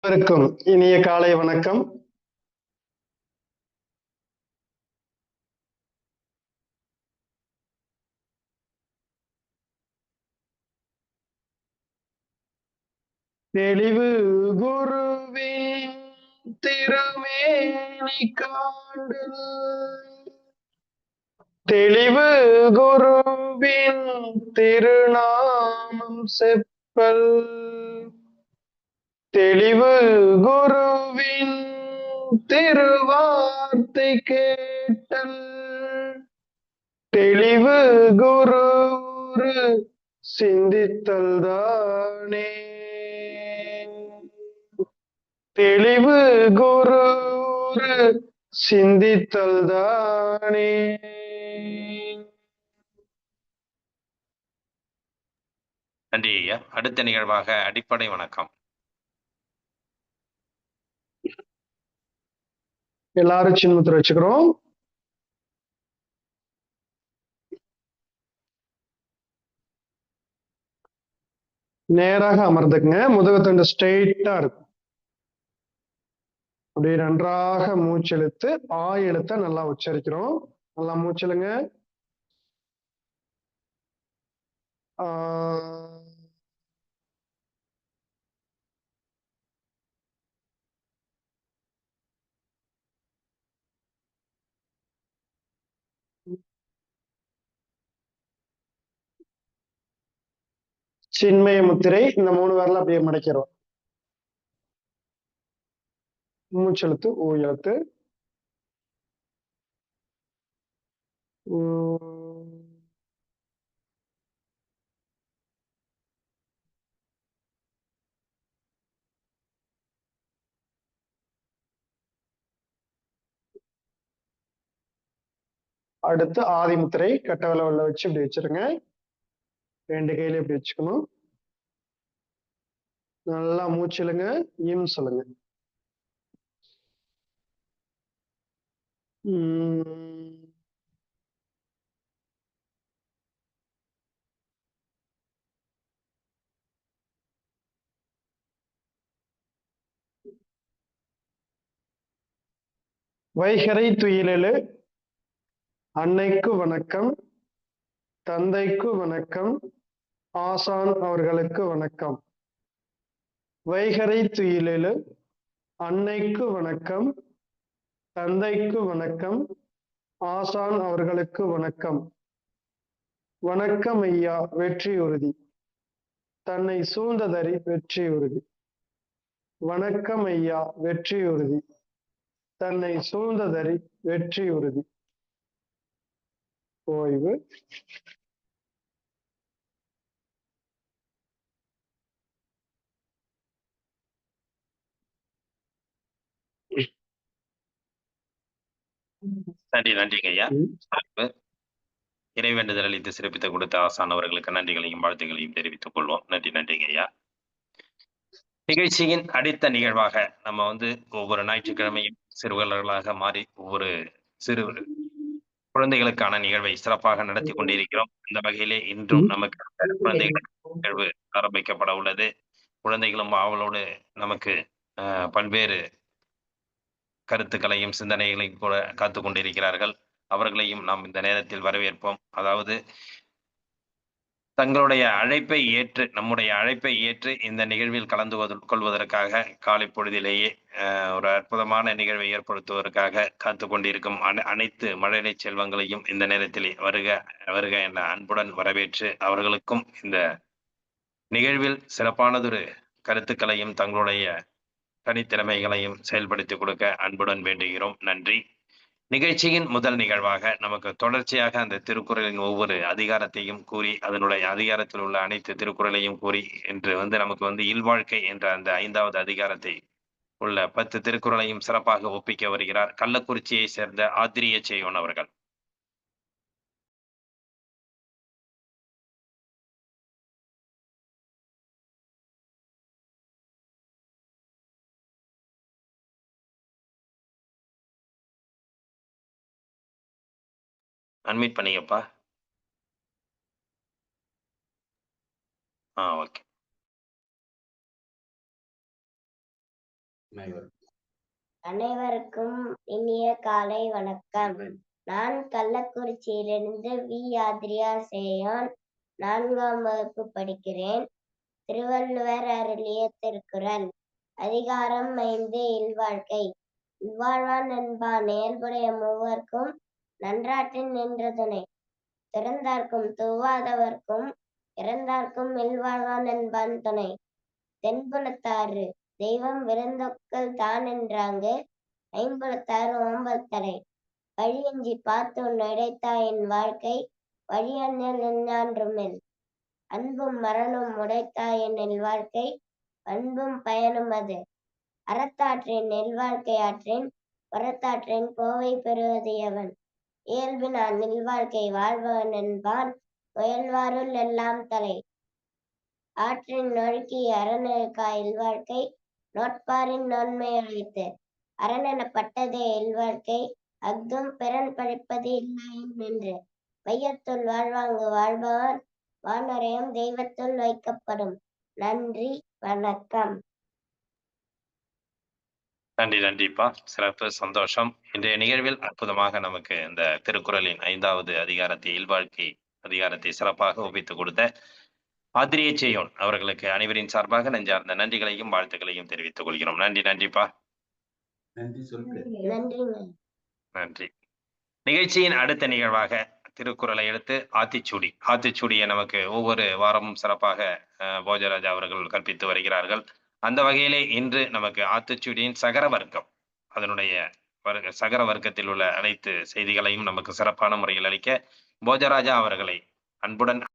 அனைவருக்கும் இனிய காலை வணக்கம். தெளிவு குருவின் திருமேனி காண்டல், தெளிவு குருவின் திருநாமம் செப்பல், தெளிவு குருவின் திருவார்த்தை கேட்டல், தெளிவு குரு சிந்தித்தல் தானே, தெளிவு குரு சிந்தித்தல் தானே. நன்றி ஐயா. அடுத்த நிகழ்வாக அடிப்படை வணக்கம். எல்லாரும் சின்முத்திரை வச்சுக்கிறோம். நேராக அமர்ந்துக்குங்க. முதுகுத்தண்டு ஸ்ட்ரெயிட்டா இருக்கும். அப்படியே நன்றாக மூச்செழுத்து எழுத்த நல்லா உச்சரிக்கிறோம். நல்லா மூச்செழுங்க. சின்மய முத்திரை இந்த 3 விரல அப்படியே மடக்கிறோம். மூச்செழுத்து ஊ எழுத்து. அடுத்து ஆதிமுத்திரை கட்ட விரல வச்சு இப்படி வச்சிருங்க. 2 கையில இப்படி வச்சுக்கணும். நல்லா மூச்சிலுங்க. இம் சொல்லுங்க. வைகரை துயிலெழு அன்னைக்கு வணக்கம், தந்தைக்கு வணக்கம், ஆசான் அவர்களுக்கு வணக்கம். வைகரை துயிலெழு அன்னைக்கு வணக்கம், தந்தைக்கு வணக்கம், ஆசான் அவர்களுக்கு வணக்கம். வணக்கம் ஐயா, வெற்றி உறுதி. தன்னை சூழ்ந்ததறி வெற்றி உறுதி. வணக்கம் ஐயா, வெற்றி உறுதி. தன்னை சூழ்ந்ததறி வெற்றி உறுதி. ஓய்வு. நன்றிங்க ஐயா. இறைவேண்டுதல் அளித்து சிறப்பித்து கொடுத்த ஆசான் அவர்களுக்கு நன்றிகளையும் வாழ்த்துக்களையும் தெரிவித்துக் கொள்வோம். நன்றிங்க ஐயா. நிகழ்ச்சியின் அடுத்த நிகழ்வாக நம்ம ஒவ்வொரு ஞாயிற்றுக்கிழமையும் சிறுவர்களாக மாறி ஒவ்வொரு சிறு குழந்தைகளுக்கான நிகழ்வை சிறப்பாக நடத்தி கொண்டிருக்கிறோம். இந்த வகையிலே இன்றும் நமக்கு குழந்தைகள் நிகழ்வு ஆரம்பிக்கப்பட உள்ளது. குழந்தைகளும் ஆவலோடு நமக்கு பல்வேறு கருத்துக்களையும் சிந்தனைகளையும் கூட காத்து கொண்டிருக்கிறார்கள். அவர்களையும் நாம் இந்த நேரத்தில் வரவேற்போம். அதாவது தங்களுடைய அழைப்பை ஏற்று நம்முடைய அழைப்பை ஏற்று இந்த நிகழ்வில் கலந்து கொள்வதற்காக காலை பொழுதிலேயே ஒரு அற்புதமான நிகழ்வை ஏற்படுத்துவதற்காக காத்து கொண்டிருக்கும் அனைத்து மழலை செல்வங்களையும் இந்த நேரத்தில் வருக வருக என அன்புடன் வரவேற்று அவர்களுக்கும் இந்த நிகழ்வில் சிறப்பானதொரு கருத்துக்களையும் தங்களுடைய தனித்திறமைகளையும் செயல்படுத்தி கொடுக்க அன்புடன் வேண்டுகிறோம். நன்றி. நிகழ்ச்சியின் முதல் நிகழ்வாக நமக்கு தொடர்ச்சியாக அந்த திருக்குறளின் ஒவ்வொரு அதிகாரத்தையும் கூறி அதனுடைய அதிகாரத்தில் உள்ள அனைத்து திருக்குறளையும் கூறி என்று நமக்கு இல்வாழ்க்கை என்ற அந்த 5வது அதிகாரத்தை உள்ள 10 திருக்குறளையும் சிறப்பாக ஒப்பிக்க வருகிறார் கள்ளக்குறிச்சியை சேர்ந்த ஆத்திரிய செய்யோன் அவர்கள். அன்மியூட் பண்ணிக்கப்பா. ஓகே. அனைவருக்கும் இனிய காலை வணக்கம். நான் கள்ளக்குறிச்சியிலிருந்து வி. ஆத்ரியா சேயோன் 4ஆம் வகுப்பு படிக்கிறேன். திருவள்ளுவர் அருளிய திருக்குறள். அதிகாரம் 5 இல்வாழ்க்கை. இல்வாழ்வான் என்பான் இயல்புடைய மூவர்க்கும் நன்றாற்றின் நின்ற துணை. திறந்தார்க்கும் தூவாதவர்க்கும் இறந்தார்க்கும் இல்வாழ்வான் என்பான் துணை. தென்புலத்தாறு தெய்வம் விருந்தொக்கல் தான் என்றாங்கு ஐம்புலத்தாறு ஓம்பல் தலை. வழியஞ்சி பார்த்து உன் இடைத்தாயின் வாழ்க்கை வழியண்ணல் எஞ்ஞான்றுமில். அன்பும் மரணும் உடைத்தாயின் நெல்வாழ்க்கை அன்பும் பயனும் அது. அறத்தாற்றின் நெல்வாழ்க்கை ஆற்றின் புறத்தாற்றின் கோவை பெறுவது எவன். இயல்பினான் நெல்வாழ்க்கை வாழ்பவன் என்பான் முயல்வாருள் எல்லாம் தலை. ஆற்றின் நொழுக்கி அறநெழுக்கா இல்வாழ்க்கை நோட்பாரின் நோன்மை அழைத்து. அரணெனப்பட்டதே இல்வாழ்க்கை அஃதும் பிறன் பழிப்பது இல்லாயின் நின்று. வையத்துள் வாழ்வாங்கு வாழ்பவன் வானுரையும் தெய்வத்துள் வைக்கப்படும். நன்றி, வணக்கம். நன்றிப்பா, சிறப்பு, சந்தோஷம். இன்றைய நிகழ்வில் அற்புதமாக நமக்கு இந்த திருக்குறளின் 5வது அதிகாரத்தை இல்வாழ்க்கை அதிகாரத்தை சிறப்பாக ஒப்பித்துக் கொடுத்த ஆத்ரிய சேயோன் அவர்களுக்கு அனைவரின் சார்பாக நெஞ்சார்ந்த நன்றிகளையும் வாழ்த்துக்களையும் தெரிவித்துக் கொள்கிறோம். நன்றிப்பா. நன்றி. நிகழ்ச்சியின் அடுத்த நிகழ்வாக திருக்குறளை எடுத்து ஆத்திச்சூடியை நமக்கு ஒவ்வொரு வாரமும் சிறப்பாக போஜராஜா அவர்கள் கற்பித்து வருகிறார்கள். அந்த வகையிலே இன்று நமக்கு ஆத்திச்சூடியின் சகர வர்க்கம், அதனுடைய சகர வர்க்கத்தில் உள்ள அனைத்து செய்திகளையும் நமக்கு சிறப்பான முறையில் அளிக்க போஜராஜா அவர்களை அன்புடன்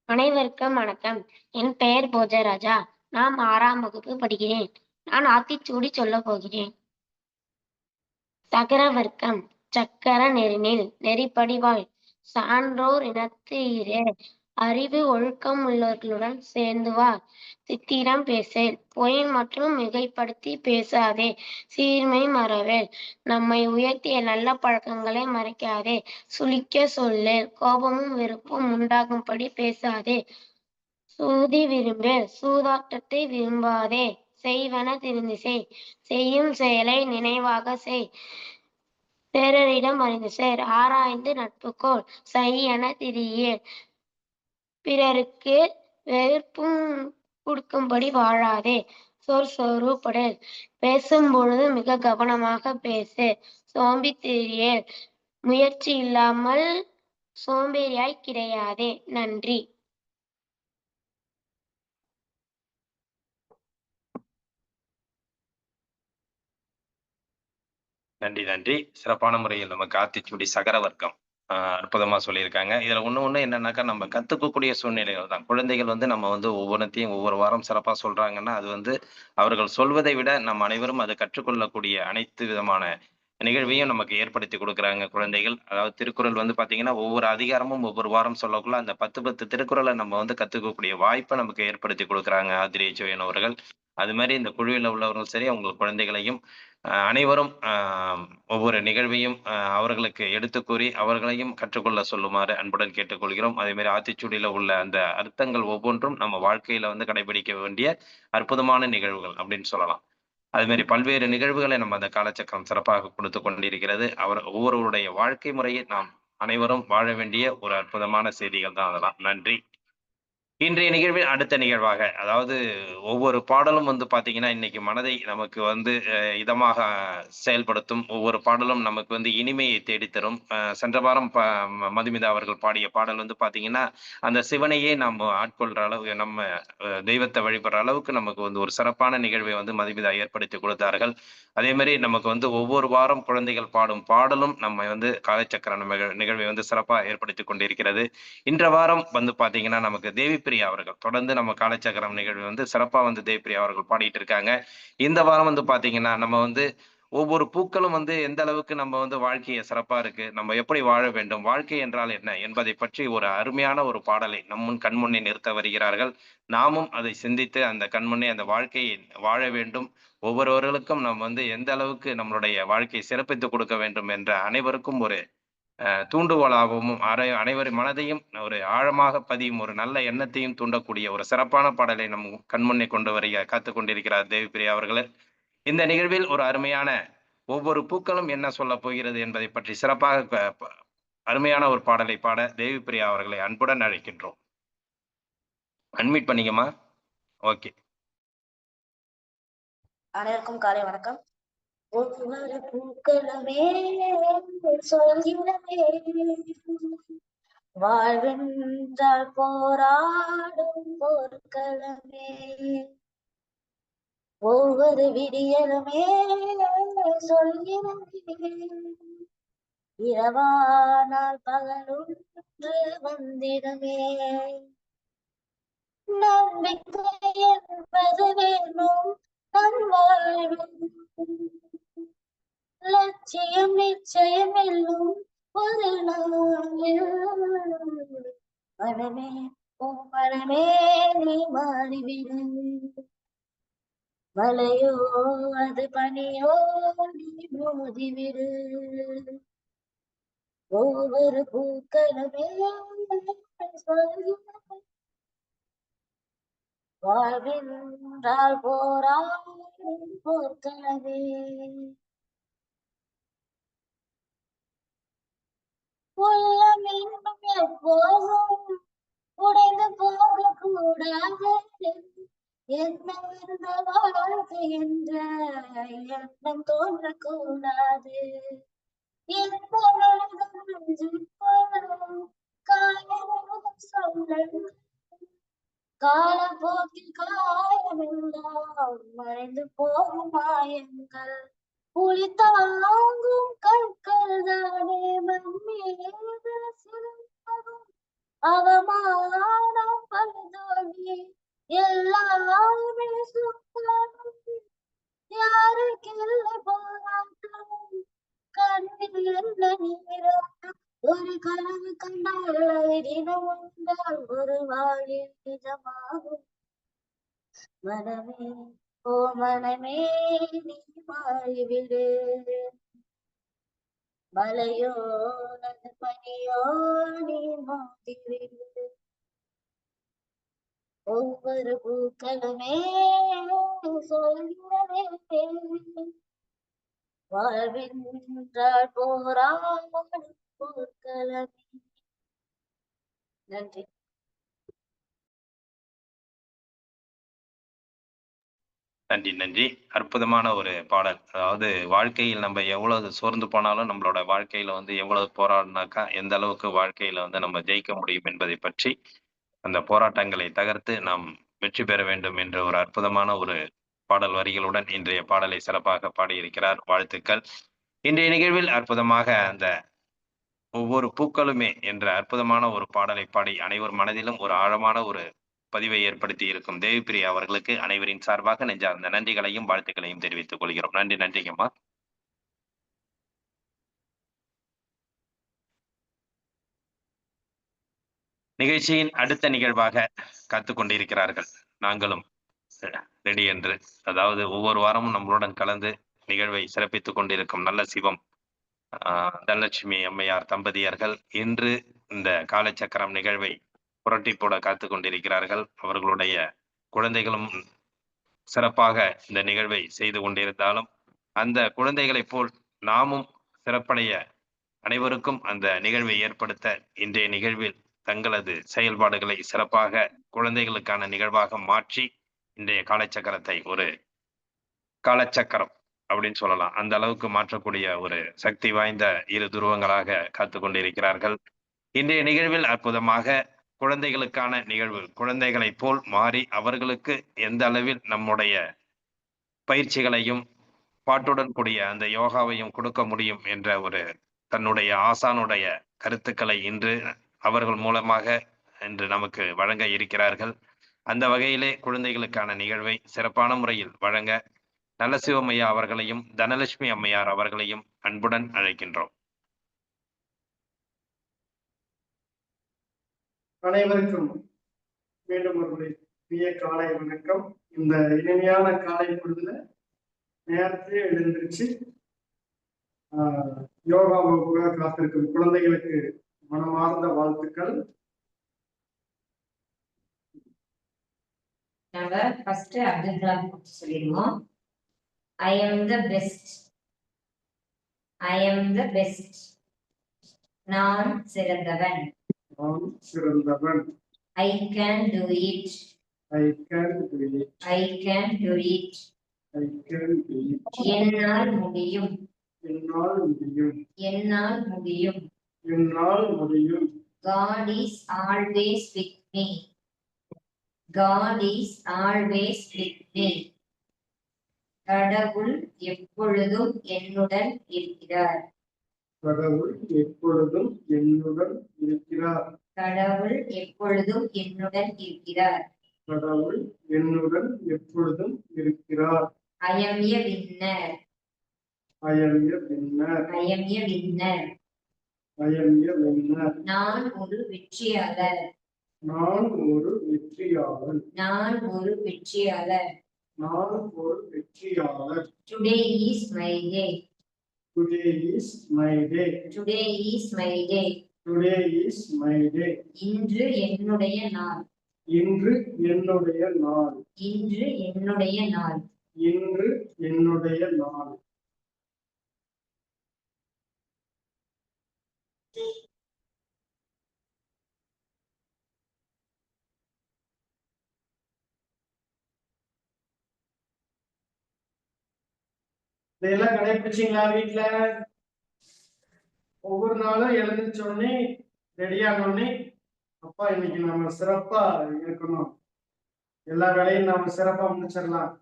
அனைவருக்கும் வணக்கம். என் பெயர் போஜராஜா. நான் 6ஆம் வகுப்பு படிக்கிறேன். நான் ஆத்திச்சூடி சொல்ல போகிறேன். சகர வர்க்கம். சக்கர நெறினில் நெறிப்படிவாய் சான்றோர் இனத்து இரு. அறிவு ஒழுக்கம் உள்ளவர்களுடன் சேர்ந்து வா. சித்திரம் பேசேல். பொய் மற்றும் மிகைப்படுத்தி பேசாதே. சீர்மை மறவேல். நம்மை உயர்த்திய நல்ல பழக்கங்களை மறைக்காதே. சுளிக்க சொல்லேல். கோபமும் வெறுப்பும் உண்டாகும்படி பேசாதே. சூதி விரும்பேல். சூதாட்டத்தை விரும்பாதே. செய்வன திருந்தி செய். செய்யும் செயலை நினைவாக செய். பிறரிடம் அறிந்து சேர். ஆராய்ந்து நட்புக்கோள். செய்யன திரியேல். பிறருக்கு வெறுப்பும் கொடுக்கும்படி வாழாதே. சொற்படேல். பேசும் பொழுது மிக கவனமாக பேசு. சோம்பி திரியேல். முயற்சி இல்லாமல் சோம்பேறியாய் கிடையாதே. நன்றி. நன்றி. சிறப்பான முறையில் நமக்கு ஆத்திச்சூடி சகர வர்க்கம் அற்புதமா சொல்லியிருக்காங்க. இதுல ஒண்ணு என்னன்னாக்கா, நம்ம கத்துக்கக்கூடிய சூழ்நிலைகள் தான். குழந்தைகள் நம்ம ஒவ்வொன்றத்தையும் ஒவ்வொரு வாரம் சிறப்பா சொல்றாங்கன்னா, அது அவர்கள் சொல்வதை விட நம்ம அனைவரும் அதை கற்றுக்கொள்ளக்கூடிய அனைத்து விதமான நிகழ்வையும் நமக்கு ஏற்படுத்தி கொடுக்குறாங்க குழந்தைகள். அதாவது திருக்குறள் பாத்தீங்கன்னா, ஒவ்வொரு அதிகாரமும் ஒவ்வொரு வாரம் சொல்லக்குள்ள அந்த 10 திருக்குறளை நம்ம கத்துக்கக்கூடிய வாய்ப்பை நமக்கு ஏற்படுத்தி கொடுக்குறாங்க ஆத்ரிய சேயோன் அவர்கள். அது மாதிரி இந்த குழுவில் உள்ளவர்களும் சரி, உங்கள் குழந்தைகளையும் அனைவரும் ஒவ்வொரு நிகழ்வையும் அவர்களுக்கு எடுத்து கூறி அவர்களையும் கற்றுக்கொள்ள சொல்லுமாறு அன்புடன் கேட்டுக்கொள்கிறோம். அதே மாதிரி ஆத்திச்சூடியில உள்ள அந்த அர்த்தங்கள் ஒவ்வொன்றும் நம்ம வாழ்க்கையில கடைபிடிக்க வேண்டிய அற்புதமான நிகழ்வுகள் அப்படின்னு சொல்லலாம். அது மாதிரி பல்வேறு நிகழ்வுகளை நம்ம அந்த காலச்சக்கரம் சிறப்பாக கொடுத்து கொண்டிருக்கிறது. ஒவ்வொருவருடைய வாழ்க்கை முறையை நாம் அனைவரும் வாழ வேண்டிய ஒரு அற்புதமான செய்திகள் தான் அதெல்லாம். நன்றி. இன்றைய நிகழ்வில் அடுத்த நிகழ்வாக, அதாவது ஒவ்வொரு பாடலும் பாத்தீங்கன்னா, இன்னைக்கு மனதை நமக்கு இதமாக செயல்படுத்தும். ஒவ்வொரு பாடலும் நமக்கு இனிமையை தேடித்தரும். சென்ற வாரம் மதுமிதா அவர்கள் பாடிய பாடல் பாத்தீங்கன்னா, அந்த சிவனையே நம்ம ஆட்கொள்ற அளவு, நம்ம தெய்வத்தை வழிபடுற அளவுக்கு நமக்கு ஒரு சிறப்பான நிகழ்வை மதுமிதா ஏற்படுத்தி கொடுத்தார்கள். அதே மாதிரி நமக்கு ஒவ்வொரு வாரம் குழந்தைகள் பாடும் பாடலும் நம்ம காலச்சக்கர நிகழ்வை சிறப்பா ஏற்படுத்தி கொண்டிருக்கிறது. இன்ற வாரம் பாத்தீங்கன்னா, நமக்கு தேவி பிரியா அவர்கள் தொடர்ந்து நம்ம காலச்சக்கரம் நிகழ்வு சிறப்பா தேவி பிரியா அவர்கள் பாடிட்டு இருக்காங்க. இந்த வாரம் பாத்தீங்கன்னா, நம்ம ஒவ்வொரு பூக்களும் வந்து எந்த அளவுக்கு நம்ம வந்து வாழ்க்கைய சிறப்பா இருக்கு, நம்ம எப்படி வாழ வேண்டும், வாழ்க்கை என்றால் என்ன என்பதை பற்றி ஒரு அருமையான ஒரு பாடலை நம் முன் கண்முன்னே நிறுத்த வருகிறார்கள். நாமும் அதை சிந்தித்து அந்த கண்முன்னே அந்த வாழ்க்கையை வாழ வேண்டும். ஒவ்வொருவர்களுக்கும் நாம் வந்து எந்த அளவுக்கு நம்மளுடைய வாழ்க்கையை சிறப்பித்துக் கொடுக்க வேண்டும் என்ற அனைவருக்கும் ஒரு தூண்டுகோலாகவும், அனைவர் மனதையும் ஒரு ஆழமாக பதியும் ஒரு நல்ல எண்ணத்தையும் தூண்டக்கூடிய ஒரு சிறப்பான பாடலை நம் கண்முன்னே கொண்டு காத்துக் கொண்டிருக்கிறார் தேவிப்பிரியா அவர்களே. இந்த நிகழ்வில் ஒரு அருமையான ஒவ்வொரு பூக்களும் என்ன சொல்லப் போகிறது என்பதை பற்றி சிறப்பாக அருமையான ஒரு பாடலை பாட தேவிப்பிரியா அவர்களை அன்புடன் அழைக்கின்றோம். அன்மியூட் பண்ணிக்கம்மா. ஓகே. அனைவருக்கும் காலை வணக்கம். ஒவ்வொரு பூக்களுமே சொல்கிறதே, வாழ்வென்றால் போராடும் போர்க்களமே. ஒவ்வொரு விடியலுமே சொல்கிறதே, இரவானால் பகலொன்று வந்திடமே. நம்பிக்கை என்பது வேணும் நம் வாழ்வில், லட்சியம் நிச்சயம் வெல்லும் ஒரு நாளில். மனமே ஓ மனமே நீ மாறிவிடு, மலையோ அது பனியோ நீ மோதிவிடு. ஒவ்வொரு பூக்களுமே சொல்கிறது, வாழ்வென்றால் போராடும் போர்க்களமே. உள்ளம் இன்னும் எப்போதும் உடைந்து போகக்கூடாது, என்ன இந்த வாழ்க்கை என்ற எண்ணம் தோன்றக்கூடாது. எந்த காயம் சொல்ல, காலப்போக்கில் காயமெல்லாம் மறைந்து போகும் மாயங்கள், புலி தாங்கும் கற்கள் தானே மண்மீது சிறப்பதும், அவமானம் பழுதோல்வி எல்லாமே சுத்தம். யாருக்கு இல்லை போராட்டம், கண்ணில் என்ன நீரோட்டம், ஒரு கனவு கண்டால் தினம் வந்தால் ஒரு வாழ்வில் நிஜமாகும். மனமே ஓ மனமே நீ மாறிவிடு, மலையோ அது பனியோ நீ மோதிவிடு. ஒவ்வொரு பூக்களுமே சொல்கிறதே, வாழ்வென்றால் போராடும் போர்க்களமே. நன்றி. நன்றி, நன்றி. அற்புதமான ஒரு பாடல். அதாவது வாழ்க்கையில் நம்ம எவ்வளவு சோர்ந்து போனாலும் நம்மளோட வாழ்க்கையில வந்து எவ்வளவு போராடினாக்கா எந்த அளவுக்கு வாழ்க்கையில வந்து நம்ம ஜெயிக்க முடியும் என்பதை பற்றி அந்த போராட்டங்களை தகர்த்து நாம் வெற்றி பெற வேண்டும் என்ற ஒரு அற்புதமான ஒரு பாடல் வரிகளுடன் இன்றைய பாடலை சிறப்பாக பாடியிருக்கிறார். வாழ்த்துக்கள். இன்றைய நிகழ்வில் அற்புதமாக அந்த ஒவ்வொரு பூக்களுமே என்ற அற்புதமான ஒரு பாடலை பாடி அனைவர் மனதிலும் ஒரு ஆழமான ஒரு பதிவை ஏற்படுத்தி இருக்கும் தேவிப்பிரியா அவர்களுக்கு அனைவரின் சார்பாக நெஞ்சார்ந்த நன்றிகளையும் வாழ்த்துக்களையும் தெரிவித்துக் கொள்கிறோம். நன்றி, நன்றிங்கம்மா. நிகழ்ச்சியின் அடுத்த நிகழ்வாக காத்துக் கொண்டிருக்கிறார்கள். நாங்களும் ரெடி என்று, அதாவது ஒவ்வொரு வாரமும் நம்மளுடன் கலந்து நிகழ்வை சிறப்பித்துக் கொண்டிருக்கும் நல்ல சிவம் தனலட்சுமி அம்மையார் தம்பதியர்கள் இன்று இந்த காலச்சக்கரம் நிகழ்வை புரட்டி போட காத்துக் கொண்டிருக்கிறார்கள். அவர்களுடைய குழந்தைகளும் சிறப்பாக இந்த நிகழ்வை செய்து கொண்டிருந்தாலும் அந்த குழந்தைகளைப் போல் நாமும் சிறப்படைய அனைவருக்கும் அந்த நிகழ்வை ஏற்படுத்த இன்றைய நிகழ்வில் தங்களது செயல்பாடுகளை சிறப்பாக குழந்தைகளுக்கான நிகழ்வாக மாற்றி இன்றைய காலச்சக்கரத்தை ஒரு காலச்சக்கரம் அப்படின்னு சொல்லலாம், அந்த அளவுக்கு மாற்றக்கூடிய ஒரு சக்தி வாய்ந்த இரு துருவங்களாக காத்து கொண்டிருக்கிறார்கள். இன்றைய நிகழ்வில் அற்புதமாக குழந்தைகளுக்கான நிகழ்வு குழந்தைகளைப் போல் மாறி அவர்களுக்கு எந்த அளவில் நம்முடைய பயிற்சிகளையும் பாட்டுடன் கூடிய அந்த யோகாவையும் கொடுக்க முடியும் என்ற ஒரு தன்னுடைய ஆசானுடைய கருத்துக்களை இன்று அவர்கள் மூலமாக இன்று நமக்கு வழங்க இருக்கிறார்கள். அந்த வகையிலே குழந்தைகளுக்கான நிகழ்வை சிறப்பான முறையில் வழங்க நல்லசிவம் ஐயா அவர்களையும் தனலட்சுமி அம்மையார் அவர்களையும் அன்புடன் அழைக்கின்றோம். அனைவருக்கும் மீண்டும் ஒரு முறை இனிய காலை வணக்கம். இந்த இனிமையான காலை பொழுதுல நேரத்திலே எழுந்திருச்சு யோகா வகுப்புக்காக காத்திருக்கும் குழந்தைகளுக்கு மனமார்ந்த வாழ்த்துக்கள். நம்ம ஃபர்ஸ்ட் அப்துல் கலாம் சொல்லிடுவோம். I am the best. I am the best. நான் சிறந்தவன். நான் சிறந்தவன். I can do it. I can do it. I can do it. I can do it. என்னால் முடியும். என்னால் முடியும். என்னால் முடியும். என்னால் முடியும். God is always with me. God is always with me. கடவுள் எப்பொழுதும் என்னுடன் இருக்கிறார். கடவுள் எப்பொழுதும் என்னுடன் இருக்கிறார். கடவுள் எப்பொழுதும் என்னுடன் இருக்கிறார். கடவுள் என்னுடன் எப்பொழுதும் இருக்கிறார். I am a winner. I am a winner. I am a winner. I am a winner. நான் ஒரு வெற்றியாளர். நான் ஒரு வெற்றியாளர். நான் ஒரு வெற்றியாளர். நான் ஒரு வெற்றியாளர். Today is my day. Today is my day. Today is my day. Today is my day. இன்று என்னுடைய நாள். இன்று என்னுடைய நாள். இன்று என்னுடைய நாள். இன்று என்னுடைய நாள். இதெல்லாம் கடைபிடிச்சீங்களா வீட்டுல? ஒவ்வொரு நாளும் எழுந்திரிச்ச உடனே ரெடியான உடனே அப்பா இன்னைக்கு நம்ம சிறப்பா இருக்கணும், எல்லா வேலையும் நாம சிறப்பா முடிச்சிடலாம்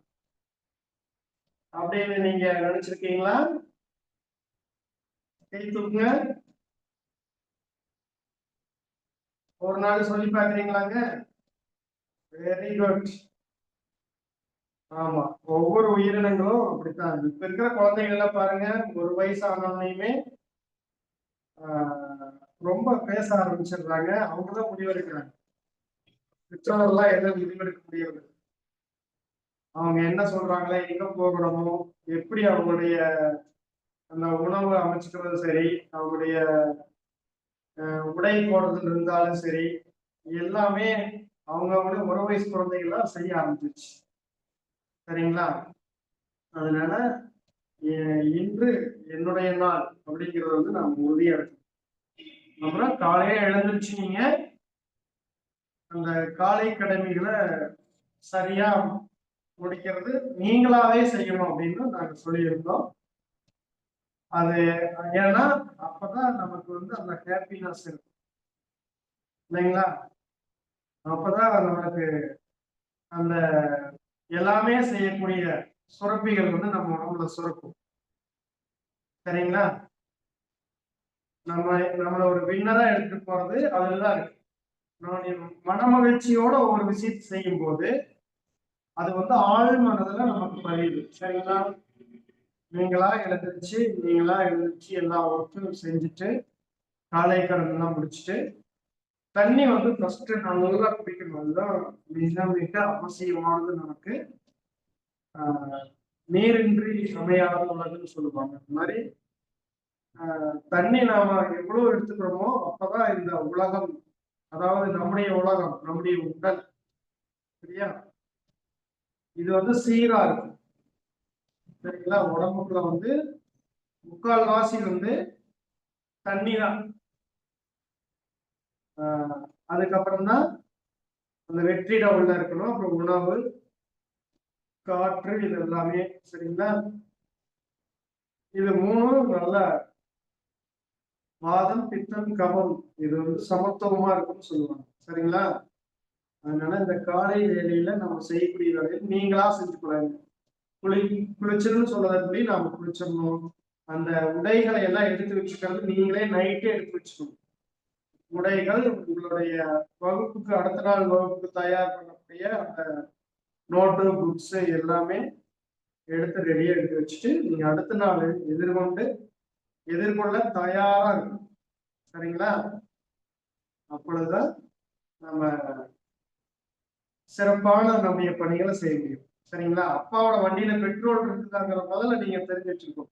அப்படின்னு நீங்க நினைச்சிருக்கீங்களா? கை தூக்குங்க. ஒரு நாள் சொல்லி பாக்குறீங்களாங்க? Very good. ஆமா, ஒவ்வொரு உயிரினங்களும் அப்படித்தான். இப்ப இருக்கிற குழந்தைகள் எல்லாம் பாருங்க, ஒரு வயசு ஆனவனையுமே ரொம்ப பேச ஆரம்பிச்சிடுறாங்க. அவங்கதான் முடிவெடுக்கிறாங்க. பெற்றோர்லாம் எதுவும் முடிவெடுக்க முடியாது. அவங்க என்ன சொல்றாங்களே, எங்க போகணுமோ, எப்படி அவங்களுடைய அந்த உணவு அமைச்சுக்கிறது சரி, அவங்களுடைய உடை போடுறதுல இருந்தாலும் சரி, எல்லாமே அவங்களுடைய ஒரு வயசு குழந்தைகள்லாம் செய்ய ஆரம்பிச்சிருச்சு. சரிங்களா? அதனால இன்று என்னுடைய நாள் அப்படிங்கிறது வந்து நாம் உறுதியா இருக்கணும். அப்புறம் காலையில எழுந்திருச்சு நீங்க அந்த காலை கடமைகளை சரியா முடிக்கிறது நீங்களாவே செய்யணும் அப்படின்னு நாங்க சொல்லியிருந்தோம். அது ஏன்னா அப்பதான் நமக்கு வந்து அந்த ஹாப்பினஸ் இருக்கும் இல்லைங்களா? அப்பதான் நமக்கு அந்த எல்லாமே செய்யக்கூடிய சுரப்பிகள் வந்து நம்ம உடம்புல சுரக்கும். சரிங்களா? நம்மள ஒரு வின்னரா எடுத்துட்டு போறது அதுலதான் இருக்கு. நம்மளுடைய மனமகிழ்ச்சியோட ஒவ்வொரு விஷயத்தை செய்யும் போது அது வந்து ஆழ் மனதுல நமக்கு பதியுது. சரிங்களா? நீங்களா எழுந்திருச்சு எல்லா ஒர்க்கும் செஞ்சுட்டு காலை கடன் எல்லாம் முடிச்சுட்டு தண்ணி வந்து ஃபர்ஸ்ட் நல்லா குடிக்கணும். அதுதான் மிக மிக அவசியமானது. நமக்கு நீரின்றி அமையாத உலகம்னு சொல்லுவாங்க. அந்த மாதிரி தண்ணி நாம எவ்வளவு எடுத்துக்கிறோமோ அப்பதான் இந்த உலகம், அதாவது நம்முடைய உலகம், நம்முடைய உடல், சரியா, இது வந்து சீரா இருக்கும். சரிங்களா? உடம்புக்குள்ள வந்து 3/4 வந்து தண்ணி தான். அதுக்கப்புறம் தான் அந்த வெற்றிட உள்ள இருக்கணும். அப்புறம் உணவு, காற்று, இது எல்லாமே. சரிங்களா? இது 3 நல்ல வாதம், பித்தம், கபம், இது வந்து சமத்துவமா இருக்குன்னு சொல்லுவாங்க. சரிங்களா? அதனால இந்த காலை வேலையில நம்ம செய்யக்கூடிய வேலையில் நீங்களா செஞ்சுக்கூடாது. குளிச்சிருன்னு சொல்றதுபடி நாம குளிச்சிடணும். அந்த உடைகளை எல்லாம் எடுத்து வச்சுக்கிறது நீங்களே நைட்டே எடுத்து வச்சுக்கணும். உடைகள் உங்களுடைய வகுப்புக்கு அடுத்த நாள் வகுப்புக்கு தயார் பண்ணக்கூடிய அந்த நோட்டு, புக்ஸ் எல்லாமே எடுத்து ரெடியா எடுத்து வச்சுட்டு நீங்க அடுத்த நாள் எதிர்கொள்ள தயாரா இருக்கும். சரிங்களா? அப்பொழுதுதான் நம்ம சிறப்பான நம்முடைய பணிகளை செய்ய முடியும். சரிங்களா? அப்பாவோட வண்டியில பெட்ரோல் இருக்குதாங்கிற முதல்ல நீங்க தெரிஞ்சு வச்சிருக்கோம்.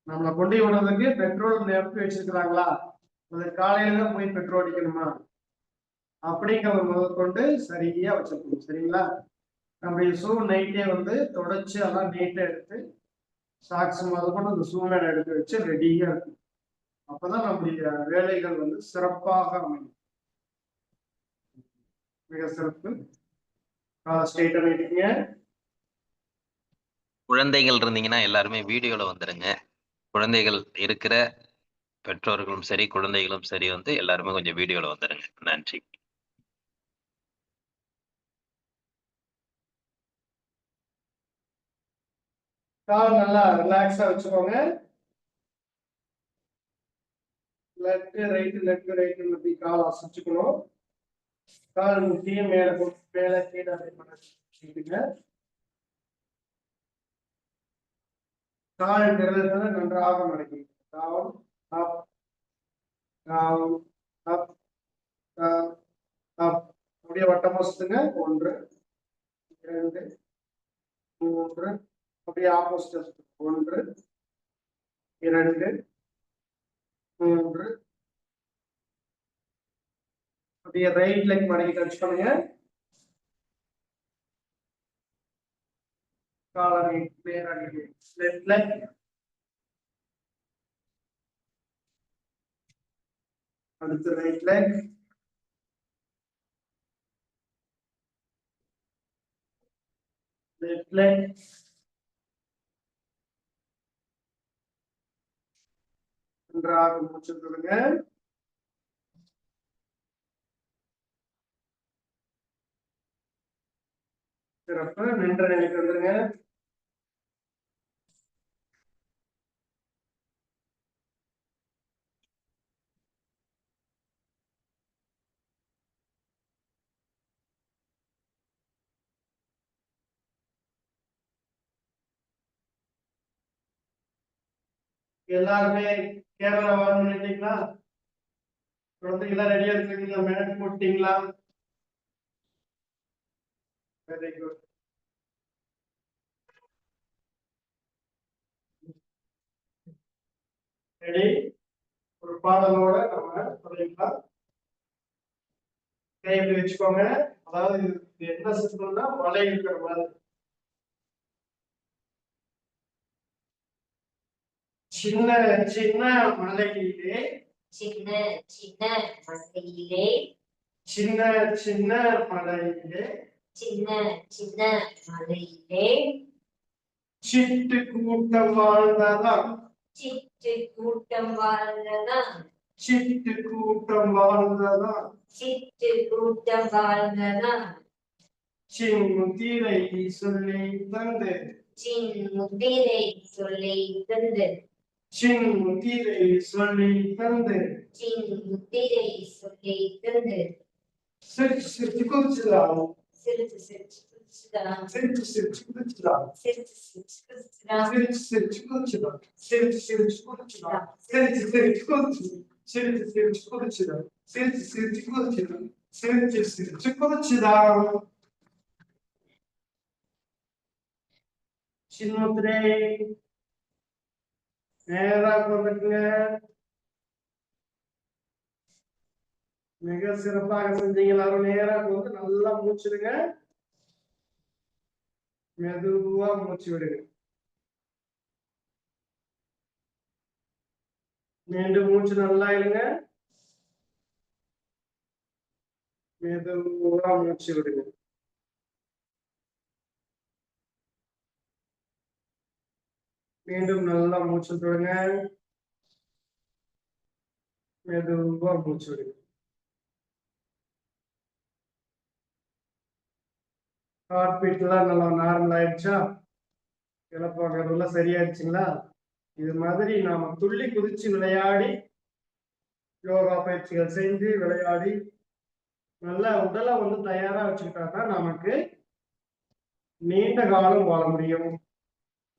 நம்மளை கொண்டு விடுறதுக்கு பெட்ரோல் நிரப்பி வச்சிருக்கிறாங்களா, அது காலையில தான் போய் பெட்ரோல் அடிக்கணுமா அப்படிங்கிறத முதற்கொண்டு சரியா வச்சிருக்கணும். சரிங்களா? நம்முடைய ஷூ நைட்டே தொடச்சு அதெல்லாம் நீட்டா எடுத்து சாக்ஸ் முதற்கொண்டு அந்த ஷூ மேல எடுத்து வச்சு ரெடியா இருக்கும். அப்பதான் நம்முடைய வேலைகள் சிறப்பாக அமையும். மிக சிறப்பு. ஸ்ட்ரெயிட்டா நீட்டிங்க. குழந்தைகள் இருந்தீங்கன்னா எல்லாருமே வீடியோல வந்துருங்க. குழந்தைகள் இருக்கிற பெற்றோர்களும் சரி, குழந்தைகளும் சரி எல்லாருமே கொஞ்சம் வீடியோல வந்துருங்க. நன்றி. கால் நல்லா ரிலாக்ஸா வச்சுக்கோங்க. லெஃப்ட் ரைட் அப்படி கால் அசைச்சுக்கணும். கால் முட்டியும் மேல கீழே அப்படி பண்ணிட்டுங்க. கால் விரல்களை நன்றாக மடக்கி down up down up down up அப்படியே வட்டமா சுத்துங்க. 1 2 3 அப்படியே ஆப்போசிட் 1 2 3 அப்படியே ரைட் லெக் மடக்கி டச் பண்ணுங்க. காலை நேரா லெஃப்ட் லெக் அடுத்து ரைட் லெக் left leg நன்றாக மூச்சு விடுங்க. சிறப்பு. நின்ற நிலைக்கு வந்துருங்க. எல்லாருமே கேமரா ஆன் பண்ணிட்டீங்களா? குழந்தைங்களா ரெடியா இருக்கீங்களா? மேட் போட்டீங்களா? Very good. ரெடி? ஒரு பாடலோட நம்ம தொடங்கிக்கலாம். கை எப்படி வச்சுக்கோங்க. அதாவது இது என்ன சிம்பிள்னா மலை இருக்கிற மாதிரி. சின்ன சின்ன மலையிலே சின்ன சின்ன மலையிலே சின்ன சின்ன மலையிலே சின்ன சின்ன மலையிலே சிட்டு கூட்டம் வாழ்ந்ததாம். சிட்டு கூட்டம் வாழ்ந்ததாம். சிட்டு கூட்டம் வாழ்ந்ததாம். சிட்டு கூட்டம் வாழ்ந்ததாம். சின்முத்திரை சொல்லி தந்து. சின்முத்திரை சொல்லி தந்து. சின்முத்திரை சொல்லி தந்து. சின்முத்திரை சொல்லி தந்து. சிரிச்சு சிரிச்சு குதிச்சுதான். சிரிச்சு சிரிச்சு குதிச்சுதான். சிரிச்சு சிரிச்சு குதிச்சுதான். சிரிச்சு சிரிச்சு குதிச்சுதான். சிரிச்சு சிரிச்சு குதிச்சுதான். சிரிச்சு சிரிச்சு குதிச்சுதான். சிரிச்சு சிரிச்சு குதிச்சு. சிரிச்சு சிரிச்சு குதிச்சுதான். சிரிச்சு சிரிச்சு குதிச்சுதான். சிரிச்சு சிரிச்சு குதிச்சுதான். சின்முத்திரை நேரா கொண்டுங்க. மிக சிறப்பாக செஞ்சீங்க. எல்லாரும் நேரா நல்லா மூச்சிடுங்க. மெதுவா மூச்சு விடுங்க. மீண்டும் மூச்சு நல்லா இழுங்க. மெதுவா மூச்சு விடுங்க. மீண்டும் நல்லா மூச்சு விடுங்க. மெதுவா மூச்சு விடுங்க. ஹார்ட் பீட் எல்லாம் நல்லா நார்மல் ஆயிடுச்சா? இழப்பாகிறதுலாம் சரியாயிடுச்சுங்களா? இது மாதிரி நாம துள்ளி குதிச்சு விளையாடி யோகா பயிற்சிகள் செஞ்சு விளையாடி நல்லா உடலை தயாரா வச்சுக்கிட்டா தான் நமக்கு நீண்ட காலம் வாழ முடியும்.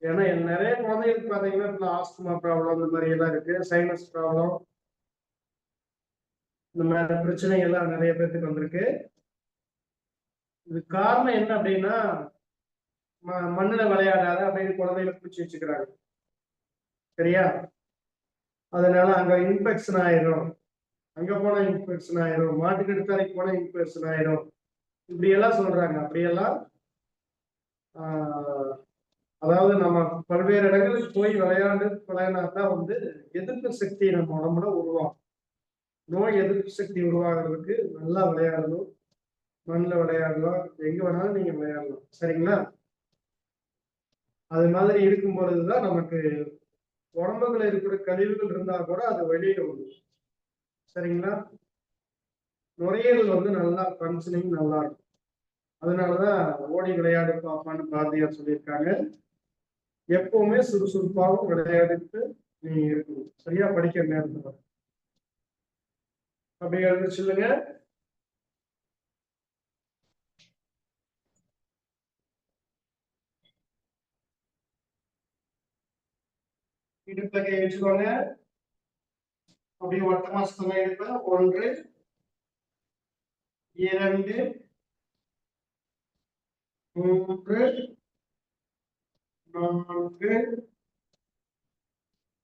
ஏன்னா நிறைய குழந்தைகளுக்கு பாத்தீங்கன்னா ஆஸ்துமா ப்ராப்ளம் இந்த மாதிரி எல்லாம் இருக்கு, சைனஸ் ப்ராப்ளம், இந்த மாதிரி பிரச்சனைகள் எல்லாம் நிறைய பேருக்கு வந்திருக்கு. இது காரணம் என்ன அப்படின்னா மண்ணுல விளையாடாத அப்படின்னு குழந்தைகளை பிடிச்சி வச்சுக்கிறாங்க. சரியா? அதனால அங்க இன்ஃபெக்ஷன் ஆயிரும், அங்க போனா இன்ஃபெக்ஷன் ஆயிரும், மாட்டுக்கு எடுத்தாரைக்கு போனா இன்ஃபெக்ஷன் ஆயிரும், இப்படி எல்லாம் சொல்றாங்க. அப்படியெல்லாம் அதாவது நம்ம பல்வேறு இடங்களுக்கு போய் விளையாடினாதான் எதிர்ப்பு சக்தி நம்ம உடம்புல உருவாகும். நோய் எதிர்ப்பு சக்தி உருவாகிறதுக்கு நல்லா விளையாடணும், மண்ணில் விளையாடலாம், எங்க வேணாலும் நீங்க விளையாடலாம். சரிங்களா? அது மாதிரி இருக்கும் பொழுதுதான் நமக்கு உடம்புல இருக்கிற கழிவுகள் இருந்தா கூட அது வெளியில வரும். சரிங்களா? நுரையீரல் நல்லா ஃபங்க்ஷனிங் நல்லா இருக்கும். அதனாலதான் ஓடி விளையாடு பாப்பான்னு பாரதியார் சொல்லியிருக்காங்க. எப்பவுமே சுறுசுறுப்பாகவும் விளையாடிட்டு நீங்க இருக்கணும். சரியா? படிக்கிற நேரத்துல அப்படி எழுந்து சொல்லுங்க. இடுப்புல கை வச்சுக்கோங்க. அப்படியே வட்டமா சுத்தமா இடுப்பு. 1 2 3 4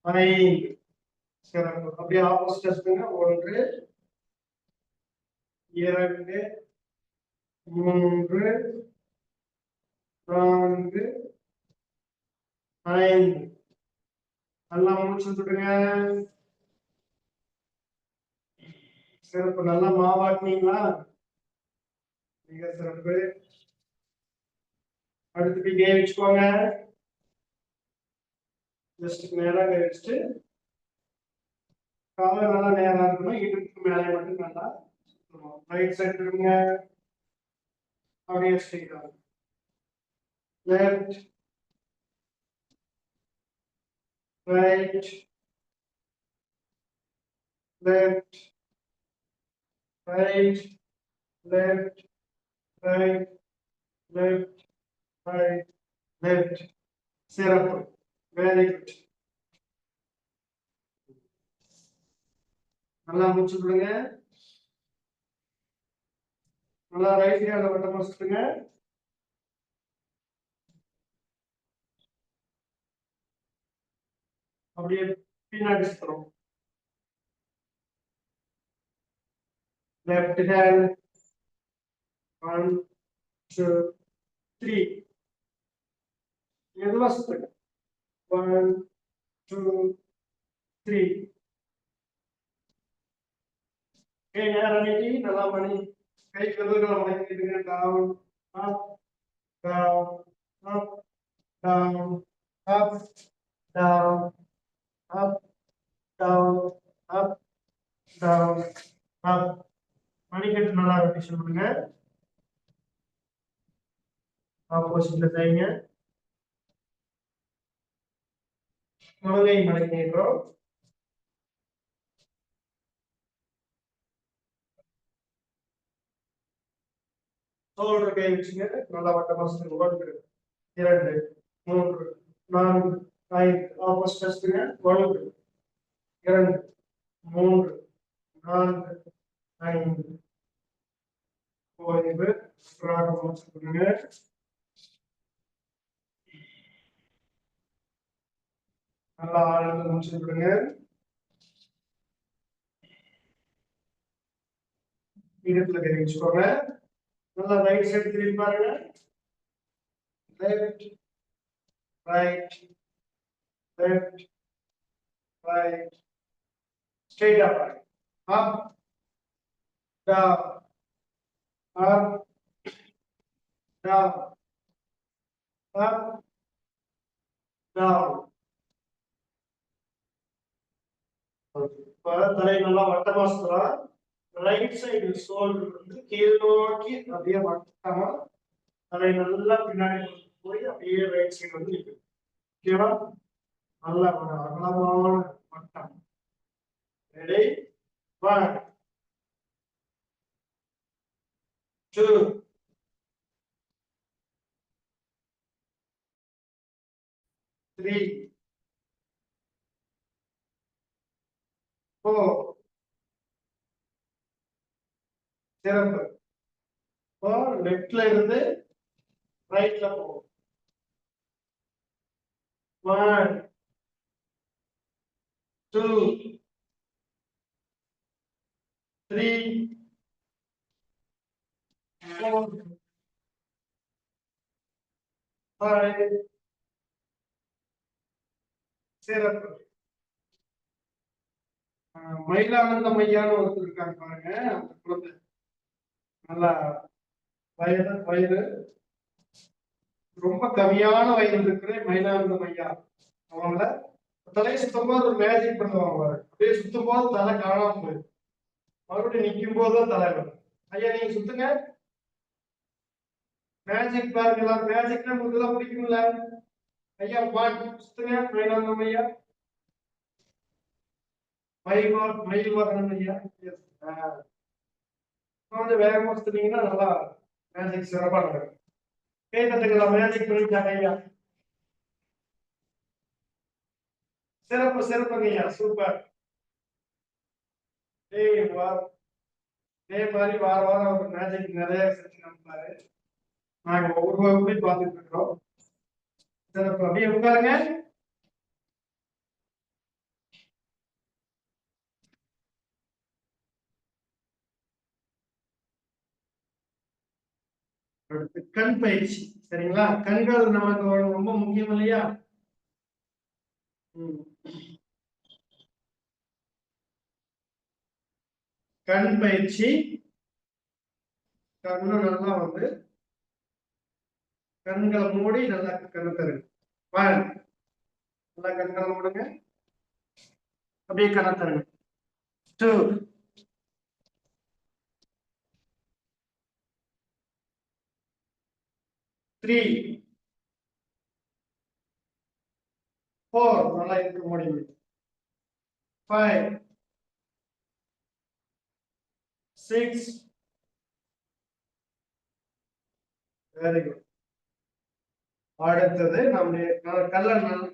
5. சிறப்பு. அப்படியே ஆப்போசிட் வச்சுக்கோங்க. 1 2 3 4 5. நல்லா மூச்சு விட்டுடுங்க. சிறப்பு. நல்லா மாவாட்டினீங்களா? மிக சிறப்பு. அடுத்து கை வச்சுக்கோங்க. ஜஸ்ட் நேரா கை வச்சுட்டு காலை நல்லா நேரா இருக்கணும். இடுப்புக்கு மேலே மட்டும் நல்லா ரைட் சைடு இருங்க. அப்படியே ஸ்ட்ரெயிட்டா left right left right left, right, left, right, left. சிறப்பு. Very good. நல்லா மூச்சு விடுங்க. நல்லா ரைட் ஹேண்ட வட்டமா சுத்துங்க. அப்படியே பின்னாடி சுத்துறோம். Left hand 1 2 3. மெதுவா சுத்துங்க. 1 2 3. கை நேரா நீட்டி நல்லா மணி கை விரல்களை மடக்கிடுங்க. Down up down up down up down up down up down up. மணிக்கட்டு நல்லா ரொட்டேஷன் பண்ணுங்க. ஆப்போசிட்ல செய்யுங்க. முழங்கை மடக்கிடுறோம். சோல்டர் கை வச்சுங்க. நல்லா வட்டமா சுத்துங்க. 1 2 3 4 5. ஆப்போசிட் வச்சுங்க. 1 2 3 4 5. ஓய்வு. பண்ணுங்க. நல்லா ஆழ்ந்து மூச்சு விடுங்க. இடுப்புல கை வச்சுக்கோங்க. நல்லா ரைட் சைடு திரும்பி பாருங்க. Left right left, right, straight up, up, down, up, down, up, down. தலை நல்லா வட்டமா சுத்தலாம். ரைட் சைடு ஷோல்டர் கீழ் நோக்கி அப்படியே வட்டமா தலை நல்லா பின்னாடி போய் அப்படியே ரைட் சைடு நிற்கும். ஓகேவா? நல்லா அகலமான வட்டம். ரெடி? 1 2 3 3 4 சிறப்பு. இப்போ லெஃப்ட்ல இருந்து ரைட்ல போகும். 1 2 3 4 5 சிறப்பு. மயிலானந்தம் ஐயான்னு ஒருத்தர் இருக்காங்க பாருங்க, அந்த குழந்தை நல்லா வயது ரொம்ப கம்மியான வயது இருக்கிற மயிலானந்தம் ஐயா. அவங்கள தலையை சுத்தும் போது ஒரு மேஜிக் பண்ணுவாங்க பாருங்க, அப்படியே சுத்தும் போது தலை காணாம போயிடும், மறுபடியும் நிற்கும் போதுதான் தலை வரும். ஐயா நீங்க சுத்துங்க, மேஜிக் பாருங்களா, மேஜிக்னா உங்களுக்கு எல்லாம் பிடிக்கும்ல ஐயா. 1 சுத்துங்க மயிலானந்தம் ஐயா, மயில் வாகனம் ஐயா. கொஞ்சம் வேகமா சுத்துனீங்கன்னா நல்லா மேஜிக் சிறப்பா நடக்கும். கை தட்டுங்களா, மேஜிக் பண்ணிட்டாங்க ஐயா. சிறப்பு சிறப்புங்க ஐயா, சூப்பர். இதே மாதிரி வார வாரம் ஒரு மேஜிக் நிறைய செஞ்சு காமிப்பாரு. நாங்க ஒவ்வொரு வகுப்பையும் பார்த்துட்டு இருக்கிறோம். சிறப்பு. அப்படியே உட்காருங்க. அடுத்து கண் பயிற்சி. சரிங்களா, கண்கள் நமக்கு ரொம்ப முக்கியம் இல்லையா? கண் பயிற்சி. கண்ணு நல்லா வந்து கண்களை மூடி நல்லா கண்ணு தருங்க. நல்லா கண்களை மூடுங்க, அப்படியே கண்ணை தருங்க. 2 3 4 நல்லா இருக்க முடியும். 5 6 வெரி குட். அடுத்தது நம்முடைய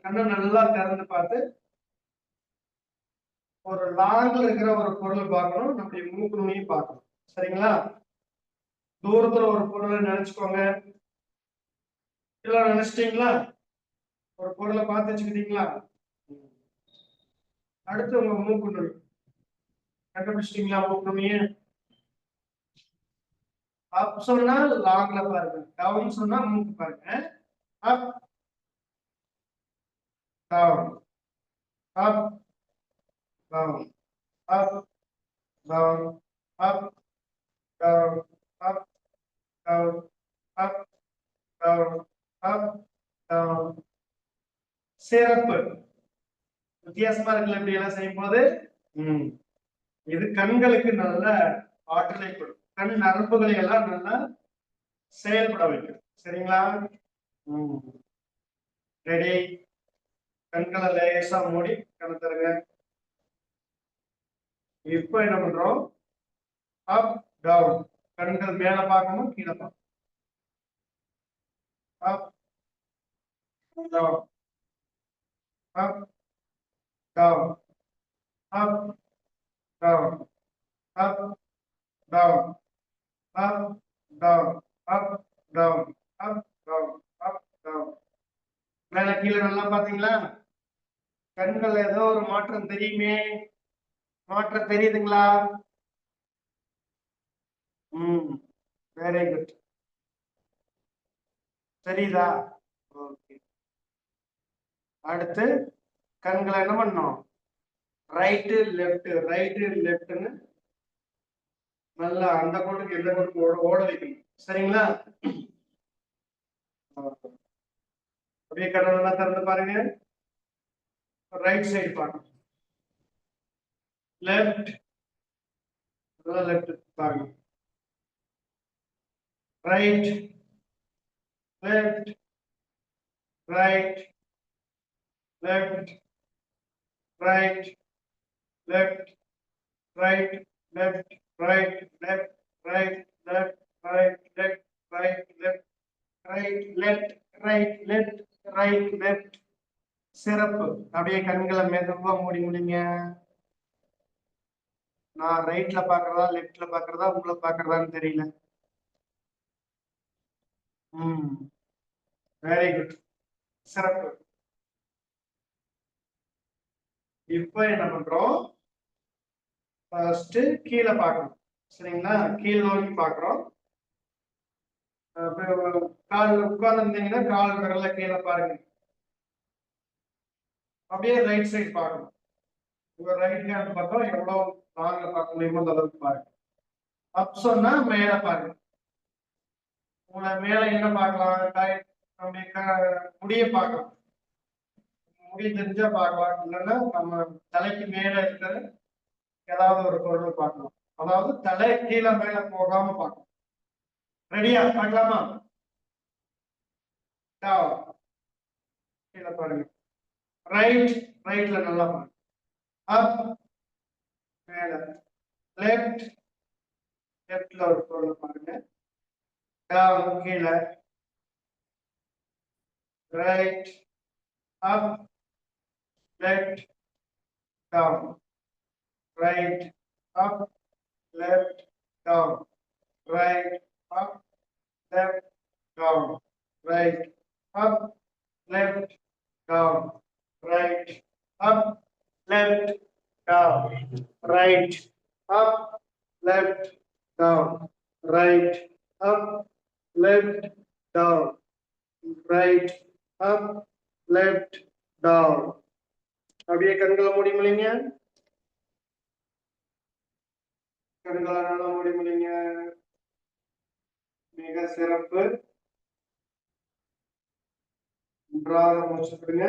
கண்ணை நல்லா திறந்து பார்த்து ஒரு லாங்ல இருக்கிற ஒரு பொருள் பார்க்கணும், நம்முடைய மூக்கு நுனியும் பார்க்கணும். சரிங்களா, தூரத்துல ஒரு பொருளை நினைச்சுக்கோங்க. எல்லாம் நினைச்சிட்டீங்களா? ஒரு பொருளை பார்த்து வச்சுக்கிட்டீங்களா? அடுத்து உங்க மூக்கு நுனி கண்டுபிடிச்சிட்டீங்களா? மூக்கு நுனிய அப் சொன்னா லாங்ல பாருங்க, டவுன் சொன்னா மூக்கு பாருங்க. Up down, up down, up down, up down, up down, up down, up down. சிறப்பு. வித்தியாசமா இருக்குல்ல இப்படி எல்லாம் செய்யும் போது? இது கண்களுக்கு நல்ல ஆற்றலை கொடுக்கும், கண் நரம்புகளை எல்லாம் நல்லா செயல்பட வைக்கும். சரிங்களா? ரெடி. கண்களை லேசா மூடி கண்ணு தருங்க. இப்ப என்ன பண்றோம்? Up down. கண்கள் மேல பார்க்கணும், கீழே பார்க்கணும். Up down, up down, up down, up down, up down, up down, up down, up down. மேல கீழே நல்லா பாத்தீங்களா? கண்கள் ஏதோ ஒரு மாற்றம் தெரியுமே, மாற்றம் தெரியுதுங்களா? Very good. தெரியுதா? ஓகே. அடுத்து கண்களை என்ன பண்ணணும்? ரைட்டு லெஃப்ட்னு நல்லா அந்த கோட்டுக்கு எந்த கோட்டுக்கு ஓட வைக்கணும். சரிங்களா? அப்படியே கண்ணை நல்லா திறந்து பாருங்க. ரைட் சைடு பார்க்கணும். லெஃப்ட் பாருங்க. Right left right left right left right left right left right left right left right left right left right left right left சிறப்பு. அப்படியே கண்களை மெதுவா மூடி முடிங்க. நான் ரைட்ல பாக்குறதா லெஃப்ட்ல பாக்குறதா உங்களை பாக்குறதான்னு தெரியல. Very good. சிறப்பு. இப்ப என்ன பண்றோம்? ஃபர்ஸ்ட் கீழே பார்க்கணும். சரிங்களா? கீழ் நோக்கி பார்க்கிறோம். கால் உட்கார்ந்து இருந்தீங்கன்னா கால் விரல கீழே பாருங்க. அப்படியே ரைட் சைடு பார்க்கணும். உங்க ரைட் ஹேண்ட் பக்கம் எவ்வளவு லாங்ல பார்க்க முடியுமோ அந்த அளவுக்கு பாருங்க. அப் சொன்னா மேல பாருங்க. உங்களை மேல என்ன பார்க்கலாம்? முடிய பார்க்கலாம். முடி தெரிஞ்சா பார்க்கலாம். இல்லைன்னா நம்ம தலைக்கு மேல இருக்கிற ஏதாவது ஒரு பொருள் பார்க்கலாம். அதாவது தலை கீழே மேல போகாம பார்க்கணும். ரெடியா? பார்க்கலாமா? கீழே பாருங்க. ரைட்ல நல்லா பாருங்க. அப் மேல. லெஃப்ட்ல ஒரு பொருள் பாருங்க. டவுன் கீழே. Right up left down. Right up left down. Right up left down, right up, left down, right up, left down, right up, left down, right up, left down, right up, left down. அப்படியே கண்களை மூடி முடிங்க. கண்களை நல்லா மூடி முடிங்க. மிக சிறப்பு. நன்றாக மூச்சு விடுங்க.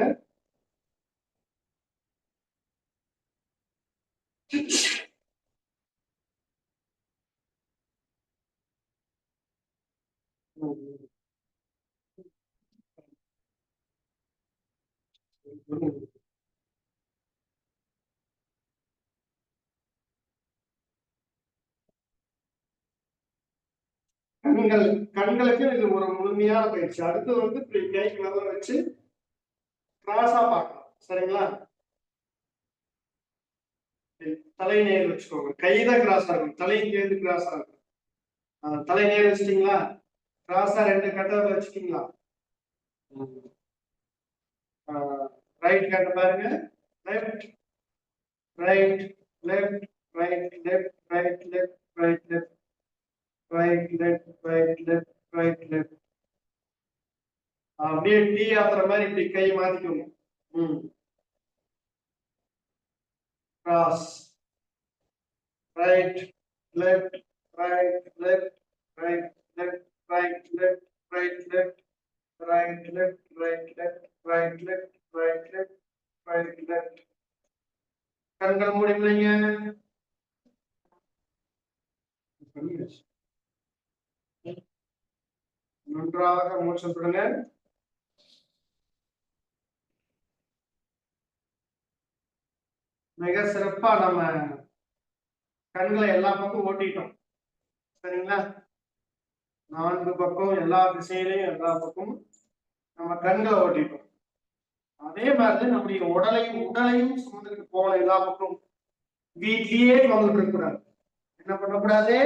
கண்களுக்கு இது ஒரு முழுமையான பயிற்சி. அடுத்து வந்து கை விரல வச்சு கிராஸா பார்க்கலாம். சரிங்களா? தலை நேர் வச்சுக்கோங்க. கைதான் கிராஸா இருக்கும். தலை இங்கேருந்து கிராஸா இருக்கும். தலை நேர் வச்சுட்டீங்களா? கிராஸா ரெண்டு கட்டை வச்சுட்டீங்களா? ரைட் கட்ட பாருங்க. Left right left right left right left right left right left right left right left. அப்படியே டீ ஆத்துற மாதிரி இப்படி கை மாத்திக்கோங்க. Cross right left right left right left right left right left right left right left right left right left right left. கண்கள் மூடி பிள்ளைங்க. நன்றாக மூச்சு விடுங்க. மிக சிறப்பா நம்ம கண்களை எல்லா பக்கம் ஓட்டிட்டோம். சரிங்களா? 4 பக்கம் எல்லா திசையிலையும் எல்லா பக்கமும் நம்ம கண்களை ஓட்டிட்டோம். அதே மாதிரி நம்முடைய உடலையும் சுமந்துட்டு போன எல்லா பக்கம். வீட்லயே கொண்டுட்டு இருக்கக்கூடாது. என்ன பண்ணக்கூடாது?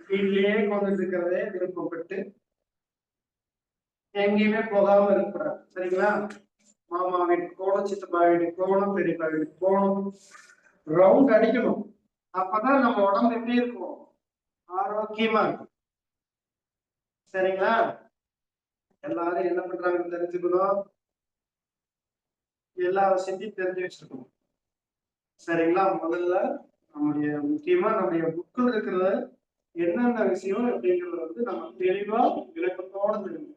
வீட்லயே கொண்டுட்டு இருக்கிறதே விருப்பப்பட்டு எங்கேயுமே போகாம இருக்கக்கூடாது. சரிங்களா? மாமா வீட்டுக்கு போகணும், சித்தப்பா வீட்டுக்கு போகணும், பெரியப்பா வீட்டுக்கு போகணும், ரவுண்ட் அடிக்கணும். அப்பதான் நம்ம உடம்பு எப்படி இருக்கும்? ஆரோக்கியமா இருக்கும். சரிங்களா? எல்லாரும் என்ன பண்றாங்கன்னு தெரிஞ்சுக்கணும். எல்லா விஷயத்தையும் தெரிஞ்சு வச்சிருக்கணும். சரிங்களா? முதல்ல முக்கியமா நம்முடைய புக்கில் இருக்கிறத என்னென்ன விஷயம் அப்படிங்கறத வந்து நம்ம தெளிவா விளக்கத்தோட தெரியும்.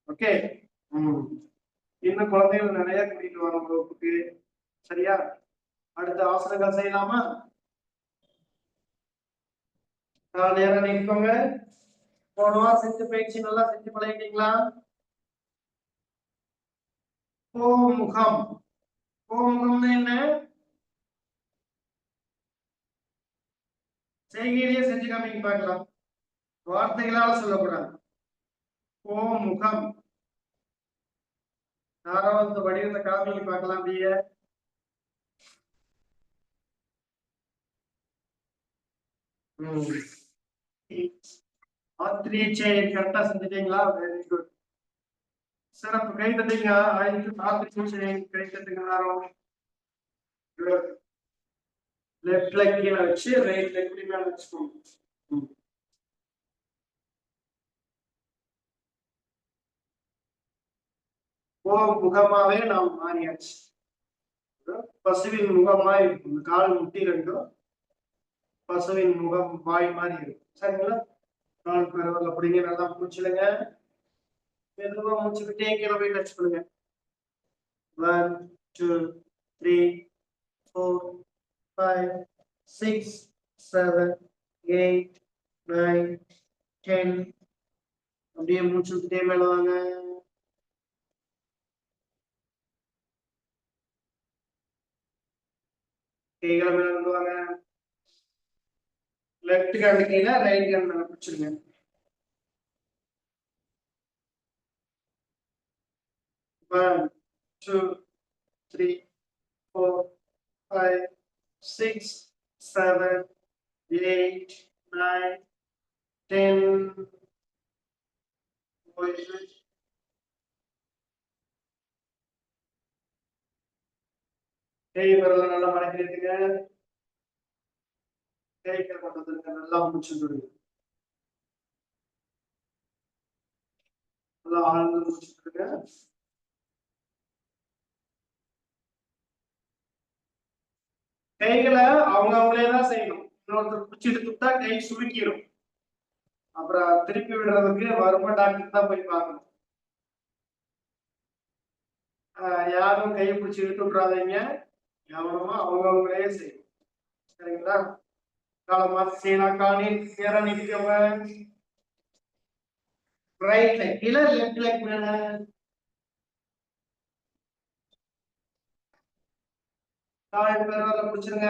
ஓகே. இன்னும் குழந்தைகள் நிறைய கூட்டிட்டு வரோம் வகுப்புக்கு. சரியா? அடுத்த ஆசனங்கள் செய்யலாமா? நேரம் நிற்கோங்க. போன வாரம் செஞ்ச பயிற்சி நல்லா செஞ்சு பழகிட்டீங்களா? கோமுகம். கோமுகம்னு என்ன? செய்கையிலேயே செஞ்சு காமிங்க பார்க்கலாம். வார்த்தைகளால சொல்லக்கூடாது. கோமுகம். யாராவது இந்த வடிவத்தை காமிங்க பார்க்கலாம் அப்படியே. ஆத்ரி செயின் கரெக்டா செஞ்சுட்டீங்களா? Very good. சிறப்பு. கை தட்டுங்க. ஆத்ரி செயின் கை தட்டுங்க எல்லாரும். லெஃப்ட் லெக் கீழே வச்சு ரைட் லெக் இப்படி மேல வச்சுக்கோங்க. ஓ முகமாவே நாம் மாறியாச்சு. பசுவின் முகமாய் இருக்கும். கால் முட்டி ரெண்டும் பசுவின் முகம் வாய் மாதிரி இருக்கும். சரிங்களா? கால் பரவாயில்ல. அப்படிங்க நல்லா மூச்சுடுங்க. மெதுவா மூச்சுக்கிட்டே கீழே போய் டச் பண்ணுங்க. 1 2 3 4 5 6 7 8 9 10. அப்படியே மூச்சுக்கிட்டே மேல வாங்க. கைகளை மேல கொண்டு வாங்க. லெஃப்ட் ஹேண்ட் கையில ரைட் ஹேண்ட் மேல பிடிச்சிருங்க. One, 2, 3, 4, 5, 6, 7, 8, 9, 10. கை விரல நல்லா மடக்கிடுங்க. கைக்கு பண்றதுக்கு நல்லா முடிச்சுடுங்க. நல்லா ஆழ்ந்து முடிச்சுடுங்க. கைகளை அவங்களே தான் செய்யணும். இன்னொருத்தர் பிடிச்சிட்டு கொடுத்தா கை சுருக்கிடும். அப்புறம் திருப்பி விடுறதுக்கு வரும டாக்டர் தான் போய் பார்க்கணும். யாரும் கையை பிடிச்சி இழுத்து விட்றாதீங்க. கவனமா அவங்களே செய்யணும். சரிங்களா? காலை மாத்தி செய்யலாம். காலை நேரா நீட்டிக்கோங்க. ரைட் லெக் கீழே லெஃப்ட் லெக் மேல. கால் பெருவரல பிடிச்சிருங்க.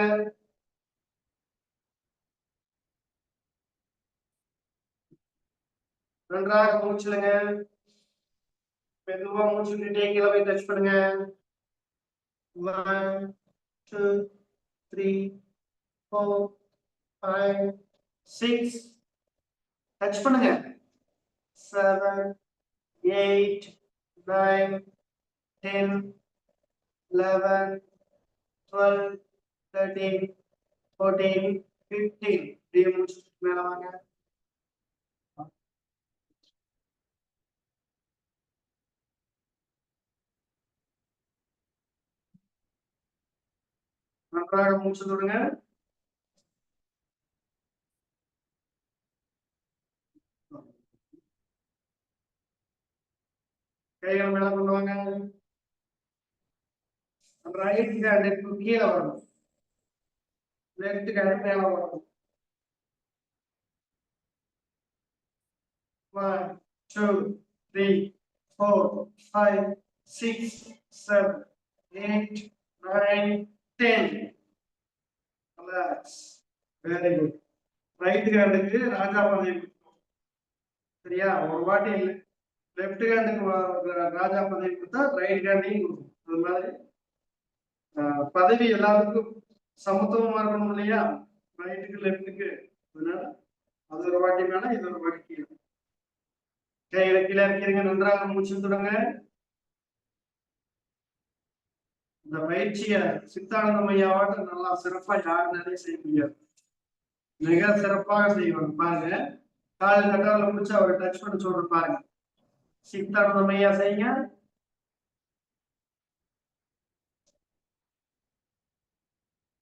நன்றாக மூச்சுடுங்க. மெதுவா மூச்சு விட்டுட்டே கீழே போய் டச் பண்ணுங்க. 1 2 3 4 5 6 டச் பண்ணுங்க. 7 8 9 10 11 12 13 14 15. அப்படியே மூச்சு மேல வாங்க. நன்றாக மூச்சு விடுங்க. கைகள் மேல கொண்டு வாங்க. ரைட் ஹேண்ட் கீழே வரணும். லெஃப்ட் ஹேண்ட் மேல வரணும். 1 2 3 4 5 6 7 8 9 10. Very good. ரைட் ஹேண்டுக்கு ராஜா பதவி. சரியா? ஒரு வாட்டி லெஃப்ட் ஹேண்டுக்கு ராஜா பதவி கொடுத்தா ரைட் ஹேண்டையும் கொடுக்கும். அது மாதிரி பதவி எல்லாருக்கும் சமத்துவமா இருக்கணும் இல்லையா? ரைட்டுக்கு லெஃப்ட்டுக்கு. அதனால அது ஒரு வாட்டி மேல இது ஒரு வாட்டி கீழே. கையில கீழே இருக்கிறீங்க. நன்றாக மூச்சு தொடங்க. இந்த பயிற்சியை சித்தானந்த ஐயாவோட நல்லா சிறப்பா யாருனாலே செய்ய முடியாது. மிக சிறப்பாக செய்வாங்க. பாருங்க, கால் கட்டால முடிச்சு அவரை டச் பண்ணி சொல்ற பாருங்க. சித்தானந்த ஐயா செய்யுங்க.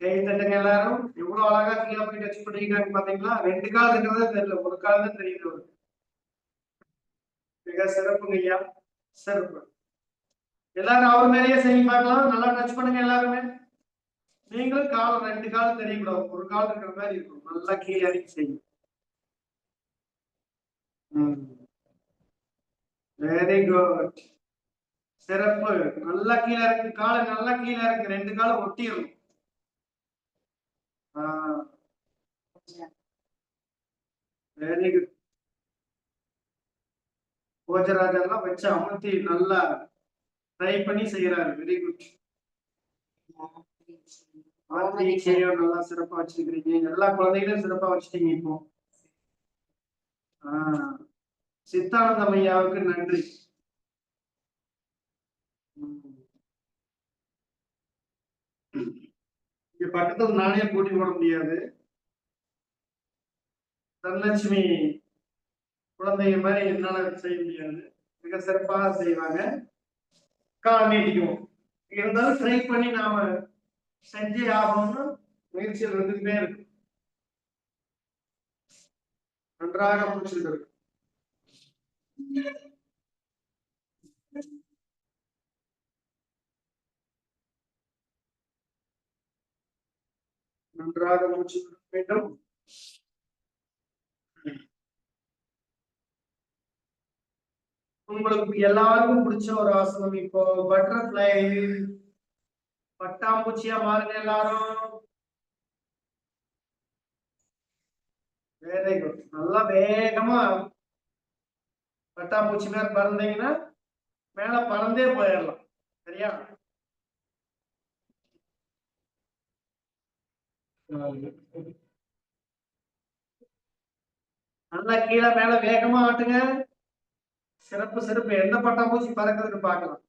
கை தட்டுங்க எல்லாரும். எவ்வளவு அழகா கீழே போய் டச் பண்ணிக்கிறாங்க பாத்தீங்களா? 2 கால் இருக்கிறதே தெரியல, ஒரு கால் தான் தெரியுது. மிக சிறப்புங்க ஐயா, சிறப்பு. எல்லாரும் அவர் மேலேயே செய்ய பார்க்கலாம். நல்லா டச் பண்ணுங்க எல்லாருமே. நீங்களும் காலம் 2 கால் தெரியக்கூடாது, ஒரு கால் இருக்கிற மாதிரி இருக்கும். நல்லா கீழே இறக்கி செய்யும். வெரி குட், சிறப்பு. நல்லா கீழே இருக்கு. காலை நல்லா கீழே இருக்கு. 2 காலம் ஒட்டிடணும். Very good. போஜராஜெல்லாம் வச்சு அமர்த்தி நல்லா ட்ரை பண்ணி செய்யறாரு. Very good. ஆத்திரிச்சையும் நல்லா சிறப்பா வச்சிருக்கிறீங்க. எல்லா குழந்தைகளையும் சிறப்பா வச்சுட்டீங்க இப்போ. சித்தானந்தம் ஐயாவுக்கு நன்றி. இங்க பக்கத்துல நானே போட்டி போட முடியாது. தனலட்சுமி குழந்தைங்க மாதிரி என்னால செய்ய முடியாது. மிக சிறப்பாக செய்வாங்க. கால் நீட்டிக்குவோம். இருந்தாலும் ட்ரை பண்ணி நாம செஞ்சே ஆகணும்னு முயற்சியில் இருந்துகிட்டே இருக்கு. நன்றாக முடிச்சிருக்கு. நன்றாக முடிச்சு வேண்டும். உங்களுக்கு எல்லாருக்கும் பிடிச்ச ஒரு ஆசனம் இப்போ பட்டர்ஃப்ளை. பட்டாம்பூச்சியா மாறுங்க எல்லாரும். Very good. நல்லா வேகமா பட்டாம்பூச்சி மேல பறந்தீங்கன்னா மேல பறந்தே போயிடலாம். சரியா? நல்லா கீழே மேல வேகமா ஆட்டுங்க. சிறப்பு சிறப்பு. எந்த பட்டாம்பூச்சி பறக்குதுன்னு பார்க்கலாம்.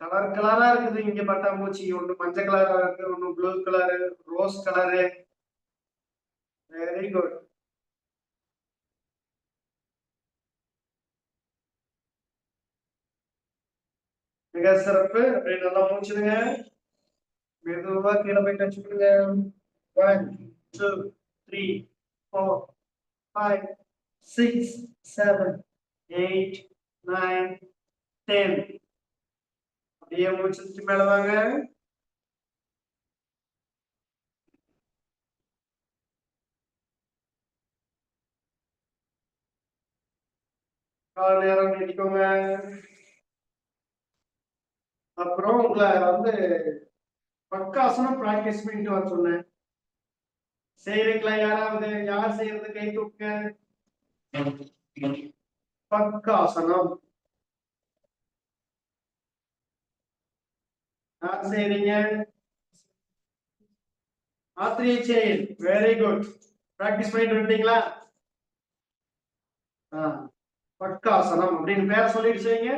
கலர் கலரா இருக்குது இங்க பட்டாம்பூச்சி. ஒண்ணு மஞ்சள் கலரா இருக்கு, ஒண்ணு blue colour, rose colour. Very good. மிக சிறப்பு. அப்படியே நல்லா முடிச்சிடுங்க. மெதுவா கீழே போய் டச் பண்ணுங்க. 1 2 3 4 5 6 7 8 9 10. அப்படியே முடிச்சுட்டு மேல வாங்க. கால் நேரம் நீட்டிக்கோங்க. அப்புறம் உங்களை பக்காசனம் பிராக்டிஸ் பண்ணிட்டு வர சொன்னேன். செய்யறீங்களா? யாராவது யார் செய்யறது கை தூக்குங்க. பக்காசனம் யார் செய்யறீங்க? ஆத்திரியை. Very good. பிராக்டிஸ் பண்ணிட்டு வந்துட்டீங்களா? பக்காசனம் அப்படின்னு பேர் சொல்லிட்டு செய்யுங்க.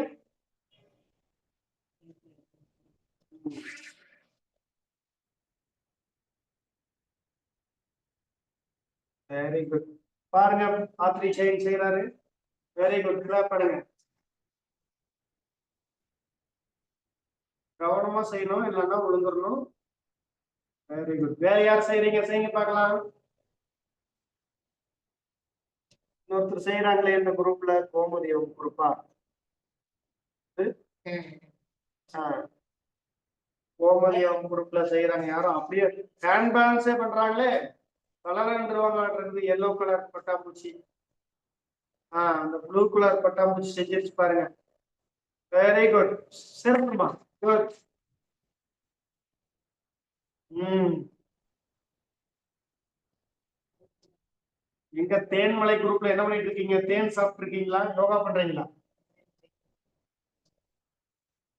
Very good. பாருங்க ஆத்ரி செயின் செய்யறாரு. Very good. கிளாப் பண்ணுங்க. கவனமா செய்யணும், இல்லைன்னா விழுந்துடணும். Very good. வேற யார் செய்யறீங்க? செய்யுங்க பார்க்கலாம். இன்னொருத்தர் செய்யறாங்களே இந்த குரூப்ல, கோமதி குரூப்பா? கோமதி குரூப்ல செய்யறாங்க. யாரும் அப்படியே ஹேண்ட் பேலன்ஸே பண்றாங்களே. கலர்ன்றவாங்க இருக்குது. எல்லோ கலர் பட்டாம்பூச்சி. அந்த ப்ளூ கலர் பட்டாம்பூச்சி செஞ்சிருச்சு பாருங்க. Very good. சிறப்புமா. குட். எங்க தேன்மலை குரூப்ல என்ன பண்ணிட்டு இருக்கீங்க? தேன் சாப்பிட்டு இருக்கீங்களா? யோகா பண்றீங்களா?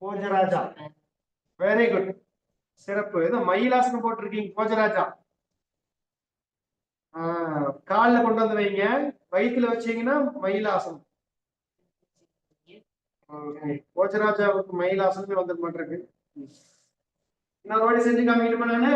போஜராஜா. Very good. சிறப்பு. ஏதோ மயிலாசனம் போட்டிருக்கீங்க போஜராஜா. காலில் கொண்டு வந்து வைங்க. வயிற்றுல வச்சீங்கன்னா மயிலாசனம். போஜராஜாவுக்கு மயிலாசனமே வந்துட மாட்டிருக்கு. இன்னொரு வாட்டி செஞ்சு காமிக்கணுமா நானு?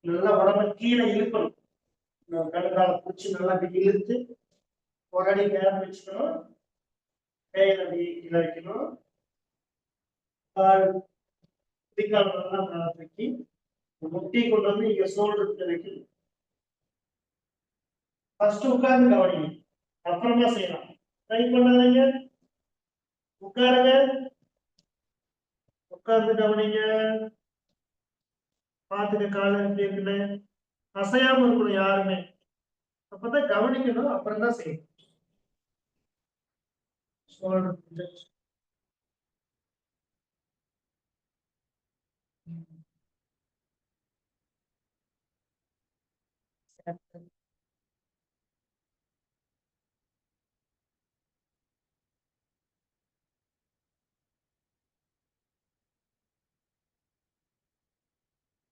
நல்லா உடம்பு கீழே இழுக்கணும். கடுக்கால பூச்சி நல்லா அப்படி இழுத்து ஒரு அடி நேரம் வச்சுக்கணும். கையில அப்படி கீழே வைக்கணும். குதிக்கால் நல்லா மேல தூக்கி முட்டி கொண்டு வந்து இங்க சோல்டருக்கு வைக்கணும். ஃபர்ஸ்ட் உட்கார்ந்து கவனிங்க, அப்புறமா செய்யலாம். ட்ரை பண்ணாதீங்க. உட்காருங்க. உட்கார்ந்து கவனிங்க. பார்த்துக்க காலம் எப்படி இருக்குன்னு. அசையாம இருக்கணும் யாருமே. அப்பதான் கவனிக்கணும், அப்புறம் தான் செய்யணும். shoulder projection.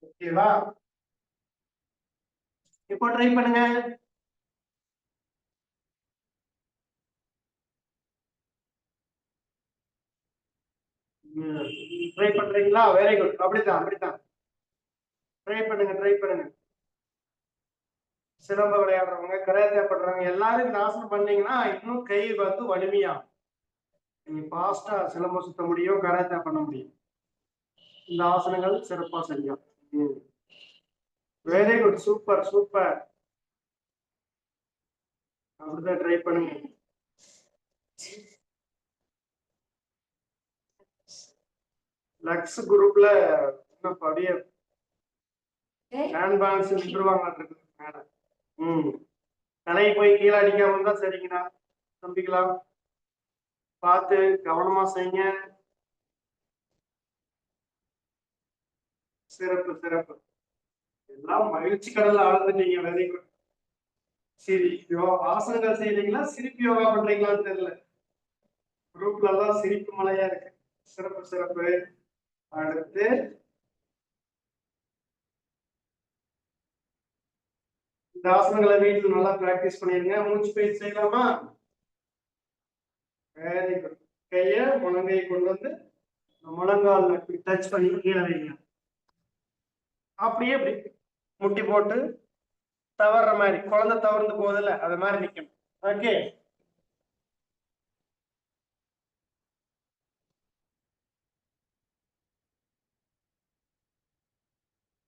ஓகேவா? இப்போ ட்ரை பண்ணுங்க. ட்ரை பண்றீங்களா? Very good. அப்படித்தான் அப்படித்தான். ட்ரை பண்ணுங்க ட்ரை பண்ணுங்க. சிலம்ப விளையாடுறவங்க, கராத்தே பண்றவங்க எல்லாரும் இந்த ஆசனம் பண்ணீங்கன்னா இன்னும் கை வந்து வலிமையாகும். நீங்க ஃபாஸ்டா சிலம்பம் சுத்த முடியும், கராத்தே பண்ண முடியும். இந்த ஆசனங்கள் சிறப்பா செய்யும். Very good. Super super. அப்படிதான் ட்ரை பண்ணுங்க. லக்ஸ் குரூப்ல இன்னும் அப்படியே ஹேண்ட் பேலன்ஸ் நின்றுவாங்க மேடம். தலையை போய் கீழே அடிக்காம இருந்தா சரிங்கண்ணா. நம்பிக்கலாம். பார்த்து கவனமா செய்யுங்க. சிறப்பு சிறப்பு. எல்லாம் மகிழ்ச்சி கடல்ல ஆழ்ந்துட்டீங்க. Very good. சரி, ஆசனங்கள் செய்யறீங்களா சிரிப்பு யோகா பண்றீங்களான்னு தெரியல. குரூப்ல எல்லாம் சிரிப்பு மலையா இருக்கு. சிறப்பு சிறப்பு. அடுத்து இந்த ஆசனங்களை வீட்டில் நல்லா பிராக்டிஸ் பண்ணிருங்க. மூச்சு பயிற்சி செய்யலாமா? Very good. கைய முழங்கையை கொண்டு வந்து முழங்கால் டச் பண்ணி கீழே வைங்க. அப்படியே அப்படி முட்டி போட்டு தவறுற மாதிரி, குழந்தை தவறுந்து போதில்ல அது மாதிரி நிக்கணும். ஓகே,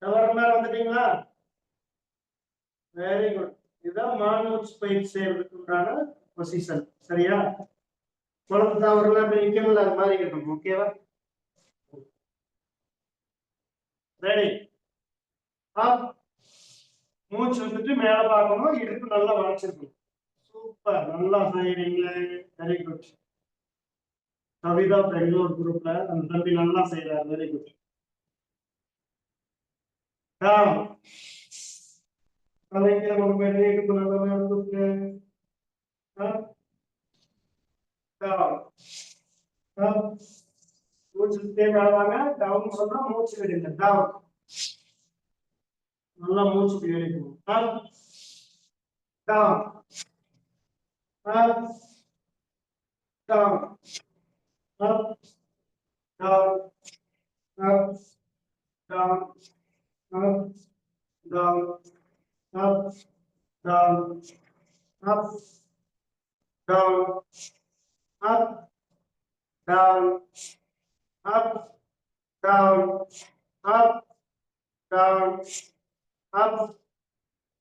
தவறு மேல வந்துட்டீங்களா? Very good. இதுதான் மான்மூச்சு பயிற்சி செய்யறதுக்குண்டான பொசிஷன். சரியா? குழந்தை தவறுல அப்படி நிக்கணும்ல, அது மாதிரி இருக்கணும். ஓகேவா? ரெடி. மூச்சு விட்டுட்டு மேல பார்க்கணும். இடுப்பு நல்லா வளைச்சிருக்கணும். சூப்பர். நல்லா செய்யறீங்களே. Very good. கவிதா பெங்களூர் குரூப்ல அந்த தம்பி நல்லா செய்யறாரு. Very good. கலைஞர் ஒரு பேரு இடுப்பு நல்லா மேல தூக்கு. மூச்சு விட்டே மேல வாங்க. டவுன் சொன்னா மூச்சு விடுங்க. டவுன். நல்லா மூச்சு விடுங்க. down, up, down, up, down, up, down, up, down, up, down, up, down, up, down, up, down, up, down, up,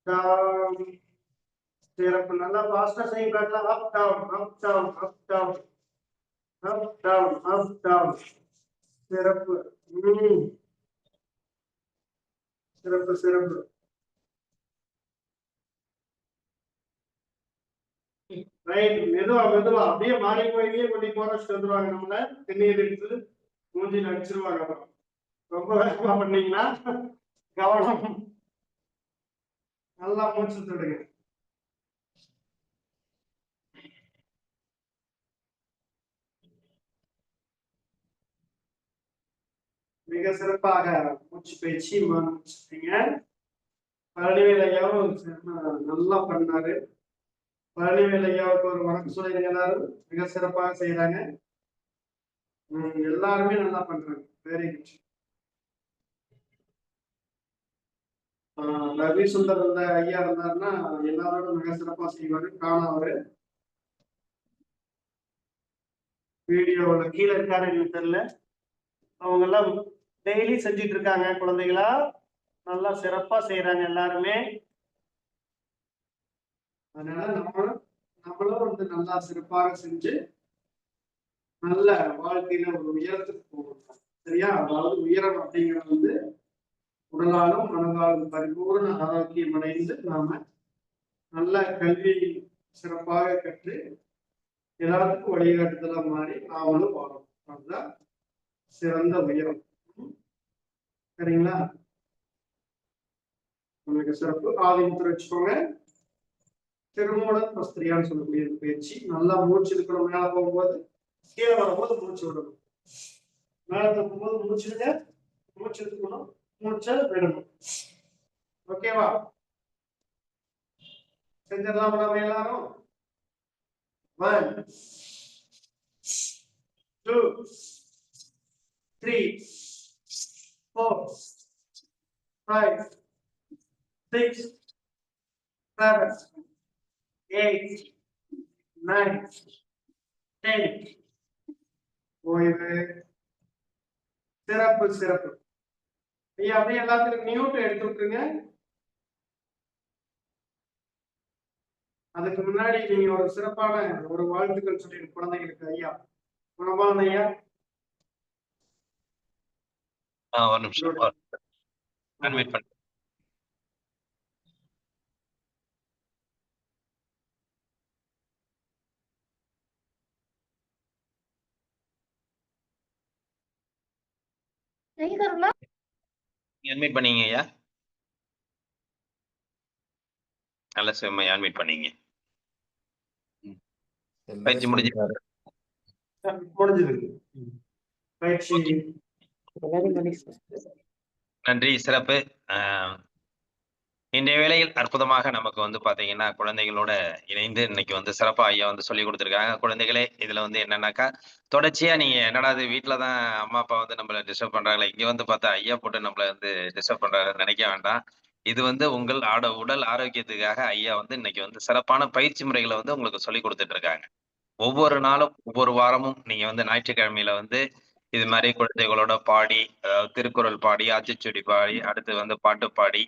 down. சிறப்பு. நல்லா ஃபாஸ்டா செய்ய காட்டலாம். Up down up down up down up down up down. சிறப்பு. சிறப்பு சிறப்பு. Right. மெதுவா மெதுவா அப்படியே மாறி போயிட்டே கொண்டு போறச்சு வந்துருவாங்க. நம்மள தென்னையில் எடுத்து மூஞ்சில் அடிச்சிருவாங்க. அப்புறம் ரொம்ப வேகமா பண்ணீங்கன்னா கவனம். நல்லா மூச்சு தொடுங்க. மிக சிறப்பாக மூச்சு பயிற்சி முடிச்சிட்டீங்க. பழனிவேல் ஐயாவும் நல்லா பண்ணாரு. பழனிவேல் ஐயாவுக்கு ஒரு வணக்கம் சொல்லிடுங்க. எல்லாரும் மிக சிறப்பாக செய்யறாங்க. எல்லாருமே நல்லா பண்றாங்க. Very good. ரவி சுந்தர் இருந்த ஐயா இருந்தாருன்னா எல்லாரோட மிக சிறப்பா செய்வாரு. காணாவரு வீடியோல கீழே இருக்காரு எனக்கு தெரியல. அவங்க எல்லாம் டெய்லி செஞ்சிட்டு இருக்காங்க. குழந்தைகளா நல்லா சிறப்பா செய்யறாங்க எல்லாருமே. அதனால நம்மளும் வந்து நல்லா சிறப்பாக செஞ்சு நல்ல வாழ்க்கையில ஒரு உயரத்துக்கு போகணும். சரியா? அதாவது உயரம் அப்படிங்கிறது வந்து உடலாலும் மனதாலும் பரிபூர்ண ஆரோக்கியம் அடைந்து நாம நல்ல கல்வி சிறப்பாக கற்று எல்லாத்துக்கும் வழிகாட்டுதலா மாறி நாமளும் வாழணும். அதுதான் சிறந்த உயரம். சரிங்களா? உங்களுக்கு சிறப்பு. ஆதிமுத்திரை வச்சுக்கோங்க. திருமூலர் பஸ்திரியான்னு சொல்லக்கூடிய பயிற்சி. நல்லா மூச்சு இருக்கணும். மேல போகும்போது கீழே வரும்போது மூச்சு விடணும். மேல தூக்கும்போது மூச்சுடுங்க, மூச்சு இருக்கணும், மூச்சை விடணும். ஓகேவா? செஞ்சிடலாம் நம்ம எல்லாரும். 1 2 3 4 5 6 7 8 9 10. ஓய்வு. சிறப்பு சிறப்பு. ஐயா அப்படியே எல்லாத்துக்கும் மியூட் எடுத்து விட்டுருங்க. அதுக்கு முன்னாடி நீங்க ஒரு சிறப்பான ஒரு வாழ்த்துக்கள் சொல்லி குழந்தைகளுக்கு. ஐயா குணமான ஐயா. ஒரு நிமிஷம் அன்மியூட் பண்ணு. அன்மியூட் பண்ணீங்க ஐயா. நல்ல சிவமையா அன்மியூட் பண்ணீங்க. பயிற்சி முடிஞ்சு முடிஞ்சது. பயிற்சி. நன்றி, சிறப்பு. இன்றைய வேளையில் அற்புதமாக நமக்கு வந்து பாத்தீங்கன்னா குழந்தைகளோட இணைந்து இன்னைக்கு வந்து சிறப்பா ஐயா வந்து சொல்லி கொடுத்துருக்காங்க. குழந்தைகளே, இதுல வந்து என்னன்னாக்கா, தொடர்ச்சியா நீங்க என்னடா இது வீட்டுலதான் அம்மா அப்பா வந்து நம்மள டிஸ்டர்ப் பண்றாங்களே, இங்க வந்து பார்த்தா ஐயா போட்டு நம்மள வந்து டிஸ்டர்ப் பண்றாங்கன்னு நினைக்க வேண்டாம். இது வந்து உங்கள் உடல் ஆரோக்கியத்துக்காக ஐயா வந்து இன்னைக்கு வந்து சிறப்பான பயிற்சி முறைகளை வந்து உங்களுக்கு சொல்லி கொடுத்துட்டு இருக்காங்க. ஒவ்வொரு நாளும் ஒவ்வொரு வாரமும் நீங்க வந்து ஞாயிற்றுக்கிழமையில வந்து இது மாதிரி குழந்தைகளோட பாடி, திருக்குறள் பாடி, ஆத்திச்சூடி பாடி, அடுத்து வந்து பாட்டு பாடி,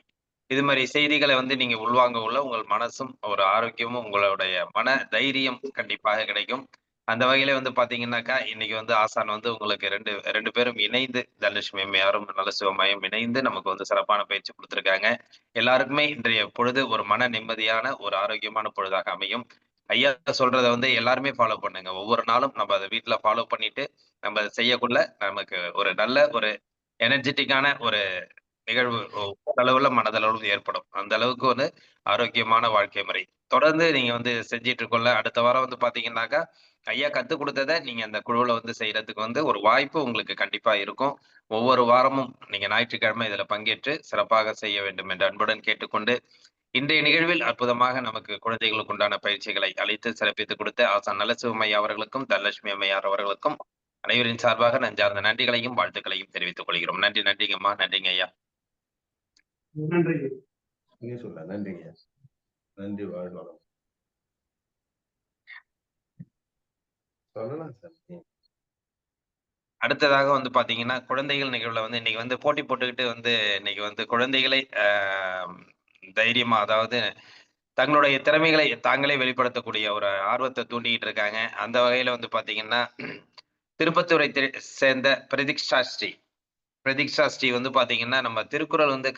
இது மாதிரி செய்திகளை வந்து நீங்க உள்வாங்க உள்ள உங்கள் மனசும் ஒரு ஆரோக்கியமும் உங்களுடைய மன தைரியம் கண்டிப்பாக கிடைக்கும். அந்த வகையில வந்து பாத்தீங்கன்னாக்கா, இன்னைக்கு வந்து ஆசான் வந்து உங்களுக்கு ரெண்டு ரெண்டு பேரும் இணைந்து, தனலட்சுமி அம்மையாரும் நலசிவமையும் இணைந்து நமக்கு வந்து சிறப்பான பயிற்சி கொடுத்திருக்காங்க. எல்லாருக்குமே இன்றைய பொழுது ஒரு மன நிம்மதியான ஒரு ஆரோக்கியமான பொழுதாக அமையும். ஐயா சொல்றத வந்து எல்லாருமே ஃபாலோ பண்ணுங்க. ஒவ்வொரு நாளும் நம்ம அதை வீட்டுல ஃபாலோ பண்ணிட்டு நம்ம அதை செய்யக்குள்ள நமக்கு ஒரு நல்ல ஒரு எனர்ஜெட்டிக்கான ஒரு நிகழ்வு உடலளவுல மனதளவிலும் ஏற்படும். அந்த அளவுக்கு வந்து ஆரோக்கியமான வாழ்க்கை முறை தொடர்ந்து நீங்க வந்து செஞ்சிட்டு இருக்கொள்ள, அடுத்த வாரம் வந்து பாத்தீங்கன்னாக்கா, ஐயா கத்துக் கொடுத்ததை நீங்க அந்த குழுவுல வந்து செய்யறதுக்கு வந்து ஒரு வாய்ப்பு உங்களுக்கு கண்டிப்பா இருக்கும். ஒவ்வொரு வாரமும் நீங்க ஞாயிற்றுக்கிழமை இதுல பங்கேற்று சிறப்பாக செய்ய வேண்டும் என்று அன்புடன் கேட்டுக்கொண்டு, இன்றைய நிகழ்வில் அற்புதமாக நமக்கு குழந்தைகளுக்கு உண்டான பயிற்சிகளை அளித்து சிறப்பித்துக் கொடுத்த ஆசான் நலசிவமையா அவர்களுக்கும், தனலட்சுமி அம்மையார் அவர்களுக்கும் அனைவரின் சார்பாக நெஞ்சார்ந்த நன்றிகளையும் வாழ்த்துக்களையும் தெரிவித்துக் கொள்கிறோம். நன்றி. நன்றிங்கம்மா. நன்றிங்க ஐயா. நன்றி. நன்றிங்க. நன்றி. வாழ்வாளம். சொல்லலாம் சார். அடுத்ததாக வந்து பாத்தீங்கன்னா, குழந்தைகள் நிகழ்வுல வந்து இன்னைக்கு வந்து போட்டி போட்டுக்கிட்டு வந்து இன்னைக்கு வந்து குழந்தைகளை தைரியமா, அதாவது தங்களுடைய திறமைகளை தாங்களே வெளிப்படுத்தக்கூடிய ஒரு ஆர்வத்தை தூண்டிக்கிட்டு இருக்காங்க. அந்த வகையில வந்து பாத்தீங்கன்னா, திருப்பத்தூரை சேர்ந்த பிரதீக்ஷா ஸ்ரீ வந்து பாத்தீங்கன்னா, நம்ம திருக்குறள் வந்து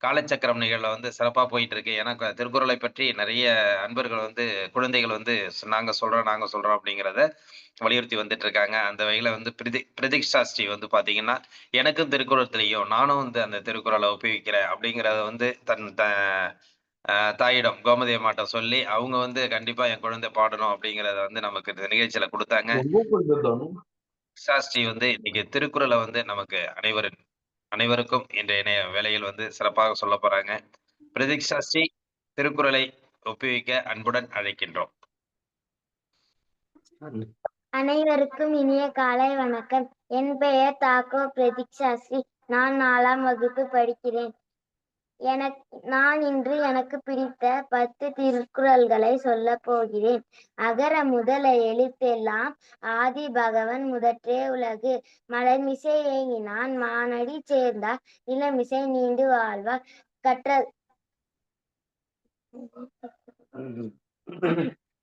காலச்சக்கரம் நிகழ்வுல வந்து சிறப்பா போயிட்டு இருக்கு. ஏன்னா திருக்குறளை பற்றி நிறைய அன்பர்கள் வந்து குழந்தைகள் வந்து நாங்க சொல்றோம் அப்படிங்கிறத வலியுறுத்தி வந்துட்டு இருக்காங்க. அந்த வகையில வந்து பிரதீக்ஷா ஸ்ரீ வந்து பாத்தீங்கன்னா, எனக்கும் திருக்குறள் தெரியும், நானும் வந்து அந்த திருக்குறளை ஒப்புவிக்கிறேன் அப்படிங்கிறத வந்து தாயிடம் கோமதி அம்மாட்ட சொல்லி அவங்க வந்து கண்டிப்பா என் குழந்தை பாடணும் அப்படிங்கிறத வந்து நமக்கு இந்த நிகழ்ச்சியில கொடுத்தாங்க. சாஸ்திரி வந்து இன்னைக்கு திருக்குறளை வந்து நமக்கு அனைவருக்கும் இன்றைய வேளையில் வந்து சிறப்பாக சொல்ல போறாங்க. பிரதீக்ஷா ஸ்ரீ திருக்குறளை ஒப்புவிக்க அன்புடன் அழைக்கின்றோம். அனைவருக்கும் இனிய காலை வணக்கம். என் பெயர் தாக்கோ பிரதீக்ஷா ஸ்ரீ. நான் 4ஆம் வகுப்பு படிக்கிறேன். நான் இன்று எனக்கு பிடித்த 10 திருக்குறள்களை சொல்ல போகிறேன். அகர முதல எழுத்தெல்லாம் ஆதி பகவன் முதற்றே உலகு. மலர்மிசை ஏகினான் மானடி சேர்ந்தார் நிலமிசை நீண்டு வாழ்வார்.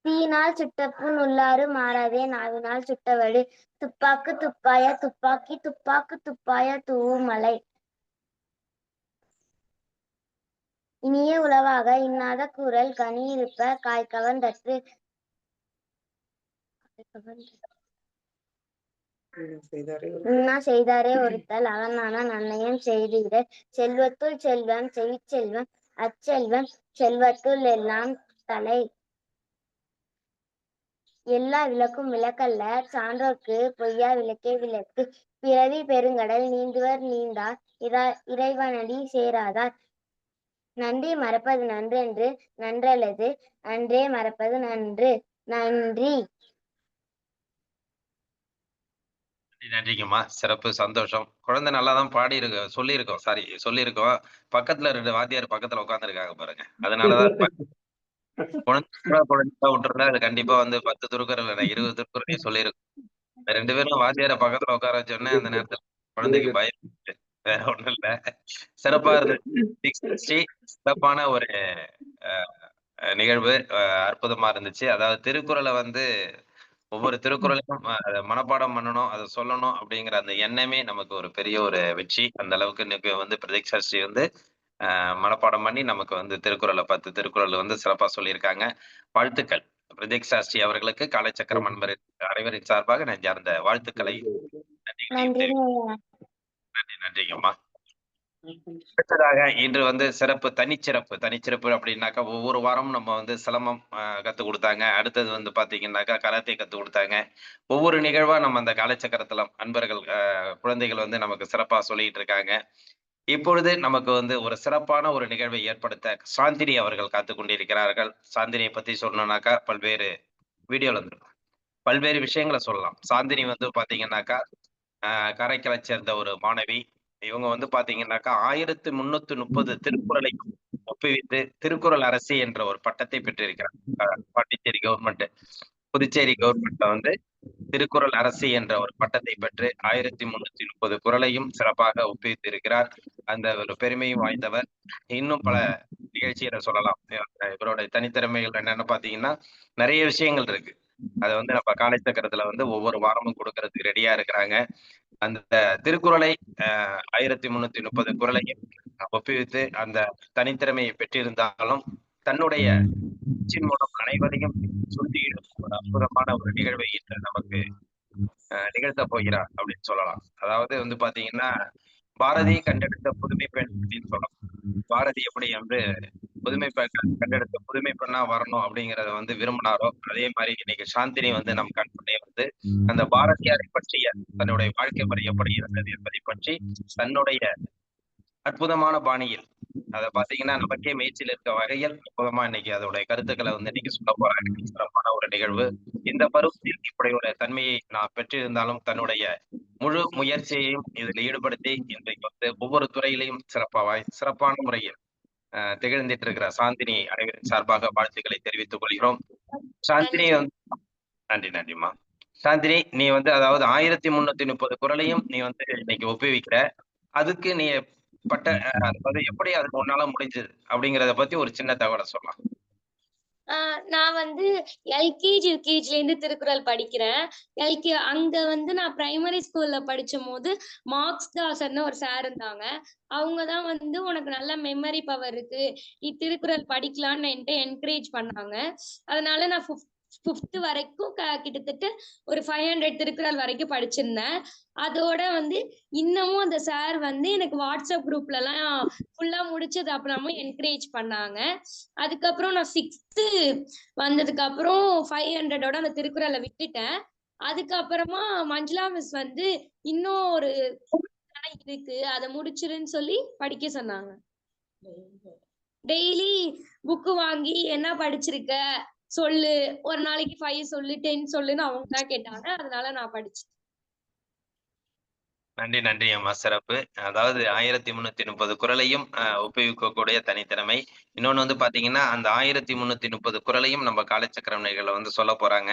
தீயினால் சுட்டப்புண் உள்ளாறு மாறாதே நாவினால் சுட்டவடு. துப்பாக்கு துப்பாய துப்பாக்கி துப்பாக்கு துப்பாய தூவும் மலை. இனிய உளவாக இன்னாத கூறல் கனி இருப்ப காய்கவர்ந்தற்று. உண்ணா செய்தாரே ஒருத்தல் அவனான நன்னயம் செய்திட செல்வத்துள் செல்வம் செல்வம் அச்செல்வம் செல்வத்துள் எல்லாம் தலை. எல்லா விளக்கும் விளக்கல்ல சான்றோர்க்கு பொய்யா விளக்கே விளக்கு. பிறவி பெருங்கடல் நீந்துவர் நீந்தார் இறைவனடி சேராதார். நன்றி மறப்பது நன்றென்று நன்றல்லது அன்றே மறப்பது நன்று. நன்றி. நன்றிங்கம்மா, சிறப்பு, சந்தோஷம். குழந்தை நல்லா தான் சொல்லியிருக்கோம். பக்கத்துல 2 வாத்தியார் பக்கத்துல உட்கார்ந்துருக்காங்க பாருங்க. அதனாலதான் குழந்தை விட்டுருந்தா அது கண்டிப்பா 10 திருக்குறள் 20 திருக்குறளையும் சொல்லியிருக்கும். 2 பேரும் வாத்தியார பக்கத்துல உட்கார வச்சோடனே அந்த நேரத்துல குழந்தைக்கு பயம். வேற ஒண்ணும் இல்ல. சிறப்பா இருந்துச்சு. சிறப்பான ஒரு நிகழ்வு. அற்புதமா இருந்துச்சு. அதாவது திருக்குறளை ஒவ்வொரு திருக்குறளையும் மனப்பாடம் பண்ணணும், அதை சொல்லணும் அப்படிங்கிற அந்த எண்ணமே நமக்கு ஒரு பெரிய ஒரு வெற்றி. அந்த அளவுக்கு இன்னைக்கு பிரதீக்ஷா ஸ்ரீ மனப்பாடம் பண்ணி நமக்கு திருக்குறளை 10 திருக்குறள் சிறப்பா சொல்லியிருக்காங்க. வாழ்த்துக்கள் பிரதீக்ஷா ஸ்ரீ அவர்களுக்கு காலைச்சக்கரம் அன்பர் அனைவரின் சார்பாக நெஞ்சார்ந்த வாழ்த்துக்களை நன்றிங்கம்மா. அடுத்ததாக இன்று சிறப்பு தனிச்சிறப்பு அப்படின்னாக்கா ஒவ்வொரு வாரமும் நம்ம சிலம்பம் கத்து கொடுத்தாங்க. அடுத்தது பாத்தீங்கன்னாக்கா கராத்தே கத்து கொடுத்தாங்க. ஒவ்வொரு நிகழ்வா நம்ம அந்த காலச்சக்கரத்துல அன்பர்கள் குழந்தைகள் நமக்கு சிறப்பா சொல்லிட்டு இருக்காங்க. இப்பொழுது நமக்கு ஒரு சிறப்பான ஒரு நிகழ்வை ஏற்படுத்த சாந்தினி அவர்கள் காத்து கொண்டிருக்கிறார்கள். சாந்தினியை பத்தி சொல்லணும்னாக்கா வீடியோல பல்வேறு விஷயங்களை சொல்லலாம். சாந்தினி பாத்தீங்கன்னாக்கா காரைக்காலை சேர்ந்த ஒரு மாணவி. இவங்க பாத்தீங்கன்னாக்கா 1330 திருக்குறளை ஒப்புவித்து திருக்குறள் அரசி என்ற ஒரு பட்டத்தை பெற்றிருக்கிறார். பாண்டிச்சேரி கவர்மெண்ட், புதுச்சேரி கவர்மெண்ட்ல திருக்குறள் அரசி என்ற ஒரு பட்டத்தை பெற்று 1330 குறளையும் சிறப்பாக ஒப்புவித்து இருக்கிறார். அந்த ஒரு பெருமையும் வாய்ந்தவர். இன்னும் பல நிகழ்ச்சிகளை சொல்லலாம். இவருடைய தனித்திறமைகள் என்னன்னு பாத்தீங்கன்னா நிறைய விஷயங்கள் இருக்கு. அதை நம்ம காலைச்சக்கரத்துல ஒவ்வொரு வாரமும் கொடுக்கறதுக்கு ரெடியா இருக்கிறாங்க. அந்த திருக்குறளை 1330 குறளையும் ஒப்புவித்து அந்த தனித்திறமையை பெற்றிருந்தாலும் தன்னுடைய மூலம் அனைவரையும் சுருட்டியிடும் ஒரு அற்புதமான ஒரு நிகழ்வை நமக்கு நிகழ்த்த போகிறார் அப்படின்னு சொல்லலாம். அதாவது பாத்தீங்கன்னா பாரதி கண்டெடுத்த புதுமை பெண் அப்படின்னு சொல்லலாம். பாரதி எப்படி புதுமை கண்டெடுத்த புதுமை பெண்ணா வரணும் அப்படிங்கறத விரும்பினாரோ அதே மாதிரி இன்னைக்கு சாந்தினி நம் கண்முன்னே அந்த பாரதியாரை பற்றிய தன்னுடைய வாழ்க்கை முறை எப்படி இருந்தது என்பதை பற்றி தன்னுடைய அற்புதமான பாணியில் அதை பாத்தீங்கன்னா நமக்கே மேய்ச்சில் இருக்க வகையில் அற்புதமா இன்னைக்கு அதோடைய கருத்துக்களை இன்னைக்கு சொல்ல போறாங்க. சிறப்பான ஒரு நிகழ்வு. இந்த பருவத்தில் இப்படி ஒரு தன்மையை நான் பெற்றிருந்தாலும் தன்னுடைய முழு முயற்சியையும் இதில் ஈடுபடுத்தி இன்றைக்கு ஒவ்வொரு துறையிலையும் சிறப்பான முறையில் திகழ்ந்துட்டு இருக்கிற சாந்தினி அனைவரின் சார்பாக வாழ்த்துக்களை தெரிவித்துக் கொள்கிறோம். சாந்தினி நன்றிம்மா. சாந்தினி, நீ அதாவது 1330 குறளையும் நீ இன்னைக்கு ஒப்புவிக்கிற. அதுக்கு நீ எப்படி அதுக்கு உன்னால முடிஞ்சது அப்படிங்கறத பத்தி ஒரு சின்ன தகவலை சொல்லலாம். நான் எல்கேஜி யூகேஜில இருந்து திருக்குறள் படிக்கிறேன். அங்க நான் பிரைமரி ஸ்கூல்ல படிச்சும் போது மார்க்ஸ் தாசர்னு ஒரு சார் இருந்தாங்க. அவங்கதான் உனக்கு நல்ல மெமரி பவர் இருக்கு, நீ திருக்குறள் படிக்கலான்னு என்கரேஜ் பண்ணாங்க. அதனால நான் 5th வரைக்கும் கிட்டத்தட்ட ஒரு 500 திருக்குறள் வரைக்கும் படிச்சிருந்தேன். அதோட இன்னமும் அந்த சார் எனக்கு வாட்ஸ்அப் குரூப்ல எல்லாம் ஃபுல்லா முடிச்சது அப்புறமும் என்கரேஜ் பண்ணாங்க. அதுக்கப்புறம் நான் 6th வந்ததுக்கு அப்புறம் 500ஓட அந்த திருக்குறளை விட்டுட்டேன். அதுக்கப்புறமா மஞ்சுளா மிஸ் இன்னும் ஒரு இருக்கு, அதை முடிச்சிருன்னு சொல்லி படிக்க சொன்னாங்க. டெய்லி புக்கு வாங்கி என்ன படிச்சிருக்க சொல்லு, ஒரு நாளைக்கு 5 சொல்லு 10 சொல்லுன்னு அவங்க தான் கேட்டாங்க. அதனால நான் படிச்சேன். நன்றி அம்மா, சிறப்பு. அதாவது 1330 குறளையும் ஒப்புவிக்கக்கூடிய தனித்திறமை. இன்னொன்னு பாத்தீங்கன்னா அந்த 1330 குறளையும் நம்ம காலச்சக்கரம் நிகழ்வுல சொல்ல போறாங்க.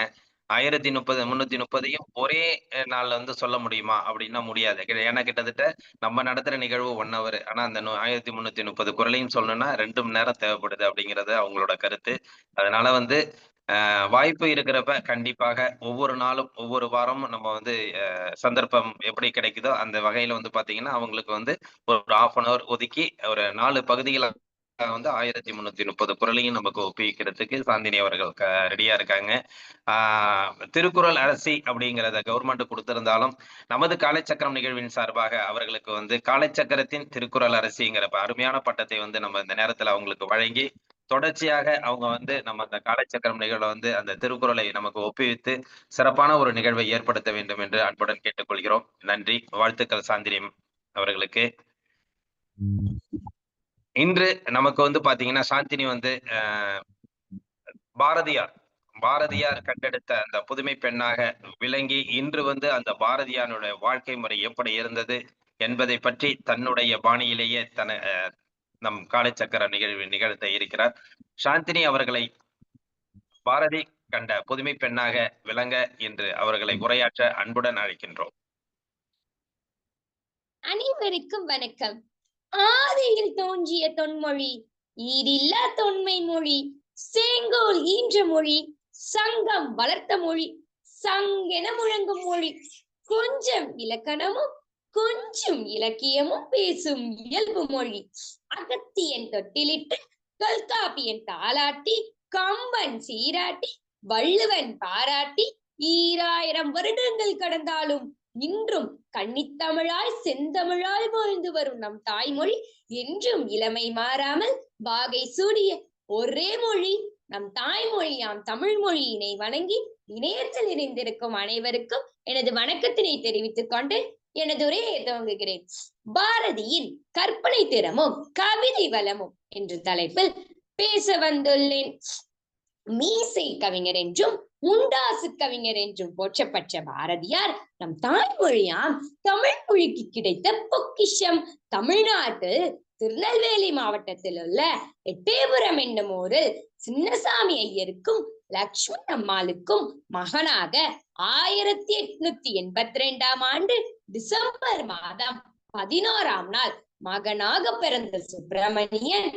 1330 ஒரே நாள்ல சொல்ல முடியுமா அப்படின்னா முடியாது. ஏன்னா கிட்டத்தட்ட நம்ம நடத்துற நிகழ்வு 1 hour. ஆனா அந்த 1330 குறளையும் சொல்லணும்னா 2 மணி நேரம் தேவைப்படுது அப்படிங்கிறது அவங்களோட கருத்து. அதனால வாய்ப்பு இருக்கிறப்ப கண்டிப்பாக ஒவ்வொரு நாளும் ஒவ்வொரு வாரமும் நம்ம சந்தர்ப்பம் எப்படி கிடைக்குதோ அந்த வகையில பாத்தீங்கன்னா அவங்களுக்கு ஒரு 1/2 hour ஒதுக்கி ஒரு 4 பகுதிகளை வந்து 1330 குறளையும் நமக்கு ஒப்புவிக்கிறதுக்கு சாந்தினி அவர்கள் ரெடியா இருக்காங்க. திருக்குறள் அரசி அப்படிங்கிறத கவர்மெண்ட் கொடுத்திருந்தாலும் நமது காலைச்சக்கரம் நிகழ்வின் சார்பாக அவர்களுக்கு வந்து காலைச்சக்கரத்தின் திருக்குறள் அரசிங்கிற அருமையான பட்டத்தை வந்து நம்ம இந்த நேரத்துல அவங்களுக்கு வழங்கி தொடர்ச்சியாக அவங்க வந்து நம்ம அந்த காலைச்சக்கரம் நிகழ்வை வந்து அந்த திருக்குறளை நமக்கு ஒப்புவித்து சிறப்பான ஒரு நிகழ்வை ஏற்படுத்த வேண்டும் என்று அன்புடன் கேட்டுக்கொள்கிறோம். நன்றி, வாழ்த்துக்கள் சாந்தினி அவர்களுக்கு. இன்று நமக்கு வந்து பாத்தீங்கன்னா சாந்தினி வந்து பாரதியார் கண்டெடுத்த அந்த புதுமை பெண்ணாக விளங்கி இன்று வந்து அந்த பாரதியாருடைய வாழ்க்கை முறை எப்படி இருந்தது என்பதை பற்றி தன்னுடைய பாணியிலேயே நம் காலைச்சக்கர நிகழ்த்த இருக்கிறார். சாந்தினி அவர்களை பாரதி கண்ட புதுமை பெண்ணாக விளங்க இன்று அவர்களை உரையாற்ற அன்புடன் அழைக்கின்றோம். அனைவருக்கும் வணக்கம். ஆதியில் தோன்றிய தொன்மொழி, ஈடில்லா தொன்மை மொழி, செங்கோல் ஈன்ற மொழி, சங்கம் வளர்த்த மொழி, சங்கென முழங்கும் மொழி, கொஞ்சம் இலக்கணமும் கொஞ்சம் இலக்கியமும் பேசும் இயல்பு மொழி, அகத்தியன் தொட்டிலிட்டு தொல்காப்பியன் தாளாட்டி, கம்பன் சீராட்டி, வள்ளுவன் பாராட்டி, 2000 வருடங்கள் கடந்தாலும் இன்றும் கன்னித்தமிழாய் செந்தமிழாய் வாழ்ந்து வரும் நம் தாய்மொழி என்றும் இளமை மாறாமல் வாகை சூடிய ஒரே மொழி நம் தாய்மொழியாம் தமிழ் மொழியினை வணங்கி இணையத்தில் இணைந்திருக்கும் அனைவருக்கும் எனது வணக்கத்தினை தெரிவித்துக் கொண்டு எனது உரையை துவங்குகிறேன். பாரதியின் கற்பனை திறமும் கவிதை வளமும் என்ற தலைப்பில் பேச வந்துள்ளேன். மீசை கவிஞர் என்றும் முண்டாசு கவிஞர் என்றும் போற்றப்பட்ட பாரதியார் நம் தாய்மொழியாம் தமிழ் மொழிக்கு கிடைத்த பொக்கிஷம். தமிழ்நாட்டில் திருநெல்வேலி மாவட்டத்தில் உள்ள எட்டயபுரம் என்னும் ஊரில் சின்னசாமி ஐயருக்கும் லட்சுமி அம்மாளுக்கும் மகனாக 1882ஆம் ஆண்டு டிசம்பர் மாதம் 11ஆம் நாள் மகனாக பிறந்த சுப்பிரமணியன்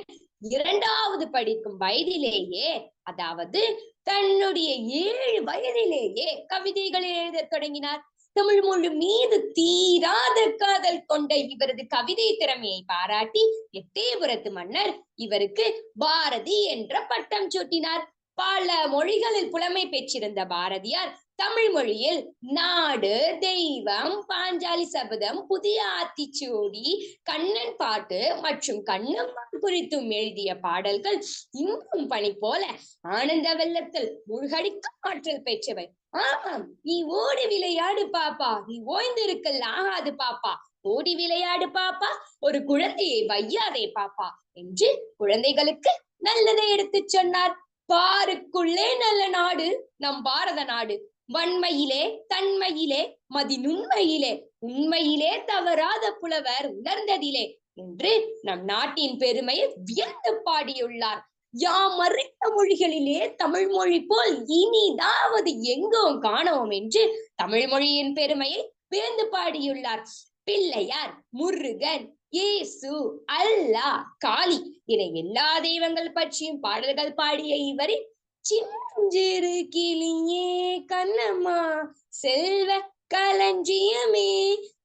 2வது படிக்கும் வயதிலேயே, அதாவது தன்னுடைய 7 வயதிலேயே கவிதைகளை எழுத தொடங்கினார். தமிழ் மொழி மீது தீராத காதல் கொண்ட இவரது கவிதை திறமையை பாராட்டி எட்டயபுரத்து மன்னர் இவருக்கு பாரதி என்ற பட்டம் சூட்டினார். பல மொழிகளில் புலமை பெற்றிருந்த பாரதியார் தமிழ் மொழியில் நாடு, தெய்வம், பாஞ்சாலி சபதம், புதிய ஆத்திச்சூடி, கண்ணன் பாட்டு மற்றும் கண்ணம்மாள் குறித்தும் எழுதிய பாடல்கள் இன்னும் பனி போல ஆனந்த வெள்ளத்தில் மூழ்கடிக்கும் ஆற்றல் பெற்றவை. ஆமாம், நீ ஓடி விளையாடு பாப்பா, நீ ஓய்ந்திருக்கல் ஆகாது பாப்பா, ஓடி விளையாடு பாப்பா, ஒரு குழந்தையை வையாதே பாப்பா என்று குழந்தைகளுக்கு நல்லதை எடுத்து சொன்னார். பாருக்குள்ளே நல்ல நாடு நம் பாரத நாடு, வன்மையிலே தன்மையிலே மதி நுண்மையிலே உண்மையிலே தவறாத புலவர் உணர்ந்ததிலே என்று நம் நாட்டின் பெருமையை வியந்து பாடியுள்ளார். யாம் அறிந்த மொழிகளிலே தமிழ் மொழி போல் இனிதாவது எங்கும் காணோம் என்று தமிழ் மொழியின் பெருமையை வியந்து பாடியுள்ளார். பிள்ளையார், முருகன், இயேசு, அல்லாஹ், காளி என எல்லா தெய்வங்கள் பற்றியும் பாடல்கள் பாடிய இவரின் சின்னஞ்சிறு கிளியே கண்ணம்மா செல்வ களஞ்சியமே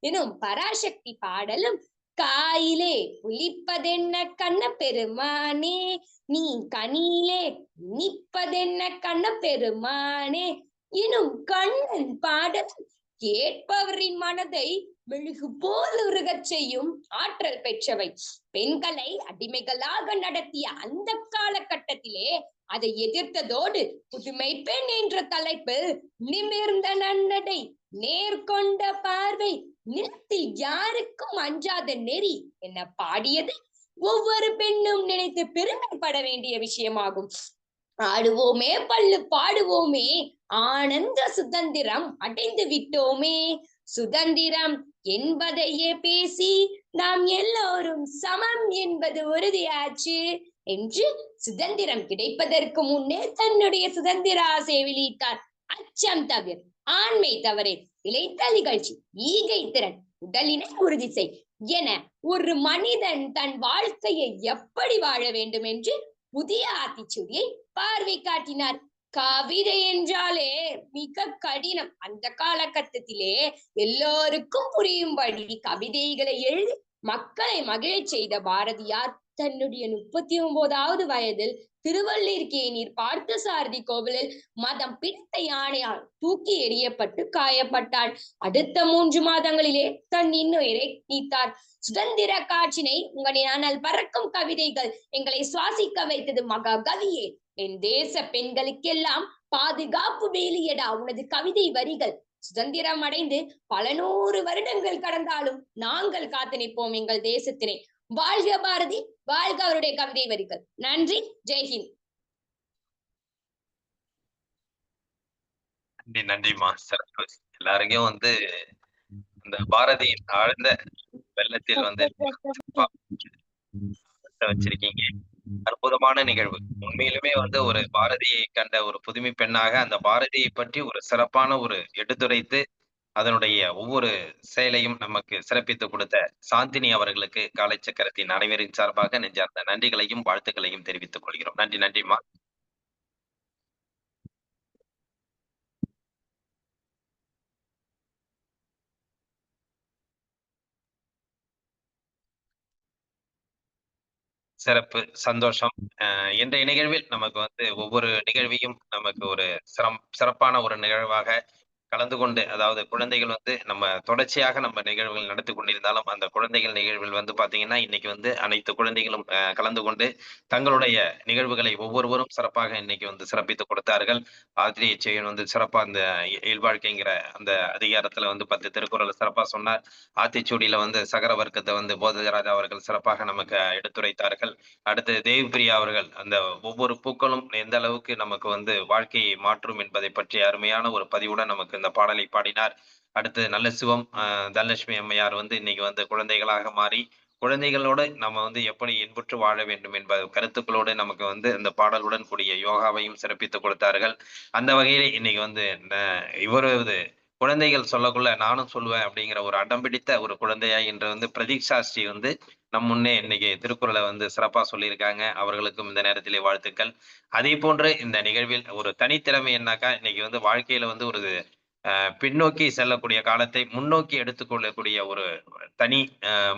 எனும் பராசக்தி பாடலும், காயிலே புளிப்பதென்ன கண்ண பெருமானே, நீ கனியிலே இனிப்பதென்ன கண்ண பெருமானே எனும் கண்ணன் பாடலும் கேட்பவரின் மனதை மெழுகு போல் உருகச் செய்யும் ஆற்றல் பெற்றவை. பெண்களை அடிமைகளாக நடத்திய அந்த காலகட்டத்திலே அதை எதிர்த்ததோடு புதுமை பெண் என்ற தலைப்பில் நிமிர்ந்த நன்னடை, நேர்கொண்ட பார்வை, நிலத்தில் யாருக்கும் அஞ்சாத நெறி என பாடியது ஒவ்வொரு பெண்ணும் நினைத்து பெருமைப்பட வேண்டிய விஷயமாகும். ஆடுவோமே பள்ளு பாடுவோமே, ஆனந்த சுதந்திரம் அடைந்து விட்டோமே, சுதந்திரம் என்பதையே பேசி நாம் எல்லோரும் சமம் என்பது உறுதியாச்சு என்று சுதந்திரம் கிடைப்பதற்கு முன்னே தன்னுடைய சுதந்திர ஆசையை வெளியிட்டார். அச்சம் தவிர, ஆண்மை தவறே, இளைத்த நிகழ்ச்சி, ஈகை திறன், உடலினை உறுதி செய் என ஒரு மனிதன் தன் வாழ்க்கையை எப்படி வாழ வேண்டும் என்று புதிய ஆத்திச்சூடியை பார்வை காட்டினார். கவிதை என்றாலே மிக கடினம். அந்த காலகட்டத்திலே எல்லோருக்கும் புரியும்படி கவிதைகளை எழுதி மக்களை மகிழச் செய்த பாரதியார் தன்னுடைய 39வது வயதில் திருவல்லிக்கேணி பார்த்தசாரதி கோவிலில் மதம் பிடித்த யானையால் தூக்கி எறியப்பட்டு காயப்பட்டார். அடுத்த 3 மாதங்களிலே தன் இன்னுயிரை நீத்தார். சுதந்திர காற்றினை உங்களின் அனல் பறக்கும் கவிதைகள் எங்களை சுவாசிக்க வைத்தது மகா கவியே. என் தேச பெண்களுக்கெல்லாம் பாதுகாப்பு வேலியடா உனது கவிதை வரிகள். சுதந்திரம் அடைந்து பல 100 வருடங்கள் கடந்தாலும் நாங்கள் காத்து நிற்போம் எங்கள் தேசத்தினை. வாழ்க பாரதி, வாழ்க அவருடைய கவிதை வரிகள். நன்றி, ஜெய்ஹிந்த். நன்றிமா, சிறப்பு. எல்லாருக்கும் வந்து இந்த பாரதியின் ஆழ்ந்த வெள்ளத்தில் வந்து வச்சிருக்கீங்க. அற்புதமான நிகழ்வு. உண்மையிலுமே வந்து ஒரு பாரதியை கண்ட ஒரு புதுமை பெண்ணாக அந்த பாரதியை பற்றி ஒரு சிறப்பான ஒரு எடுத்துரைத்து அதனுடைய ஒவ்வொரு செயலையும் நமக்கு சிறப்பித்து கொடுத்த சாந்தினி அவர்களுக்கு காலை சக்கரத்தின் அனைவரின் சார்பாக நெஞ்சார்ந்த நன்றிகளையும் வாழ்த்துக்களையும் தெரிவித்துக் கொள்கிறோம். நன்றி, நன்றிமா. சிறப்பு, சந்தோஷம். இன்றைய நிகழ்வில் நமக்கு வந்து ஒவ்வொரு நிகழ்வையும் நமக்கு ஒரு சிறப்பான ஒரு நிகழ்வாக கலந்து கொண்டு, அதாவது குழந்தைகள் வந்து நம்ம தொடர்ச்சியாக நம்ம நிகழ்வுகள் நடத்தி கொண்டிருந்தாலும் அந்த குழந்தைகள் நிகழ்வில் வந்து பாத்தீங்கன்னா இன்னைக்கு வந்து அனைத்து குழந்தைகளும் கலந்து கொண்டு தங்களுடைய நிகழ்வுகளை ஒவ்வொருவரும் சிறப்பாக இன்னைக்கு வந்து சிறப்பித்து கொடுத்தார்கள். ஆசிரியர் செயல் வந்து சிறப்பா அந்த இயல்பாழ்க்கைங்கிற அந்த அதிகாரத்துல வந்து 10 திருக்குறள் சிறப்பா சொன்னார். ஆத்திச்சூடியில வந்து சகர வர்க்கத்தை வந்து போதராஜா அவர்கள் சிறப்பாக நமக்கு எடுத்துரைத்தார்கள். அடுத்து தேவிப்பிரியா அவர்கள் அந்த ஒவ்வொரு பூக்களும் எந்த அளவுக்கு நமக்கு வந்து வாழ்க்கையை மாற்றும் என்பதை பற்றி அருமையான ஒரு பதிவுடன் நமக்கு இந்த பாடலை பாடினார். அடுத்து நல்ல சிவம் தனலட்சுமி அம்மையார் வந்து இன்னைக்கு வந்து குழந்தைகளாக மாறி குழந்தைகளோடு நம்ம வந்து எப்படி இன்புற்று வாழ வேண்டும் என்பது கருத்துக்களோடு நமக்கு வந்து இந்த பாடலுடன் கூடிய யோகாவையும் சிறப்பித்து கொடுத்தார்கள். அந்த வகையிலே இன்னைக்கு வந்து இவரது குழந்தைகள் சொல்லக்குள்ள நானும் சொல்லுவேன் அப்படிங்கிற ஒரு அடம் பிடித்த ஒரு குழந்தையா இன்று வந்து பிரதீக்ஷா ஸ்ரீ வந்து நம் முன்னே இன்னைக்கு திருக்குறளை வந்து சிறப்பா சொல்லியிருக்காங்க. அவர்களுக்கும் இந்த நேரத்திலே வாழ்த்துக்கள். அதே போன்று இந்த நிகழ்வில் ஒரு தனித்திறமை என்னாக்கா இன்னைக்கு வந்து வாழ்க்கையில வந்து ஒரு பின்னோக்கி செல்லக்கூடிய காலத்தை முன்னோக்கி எடுத்துக்கொள்ளக்கூடிய ஒரு தனி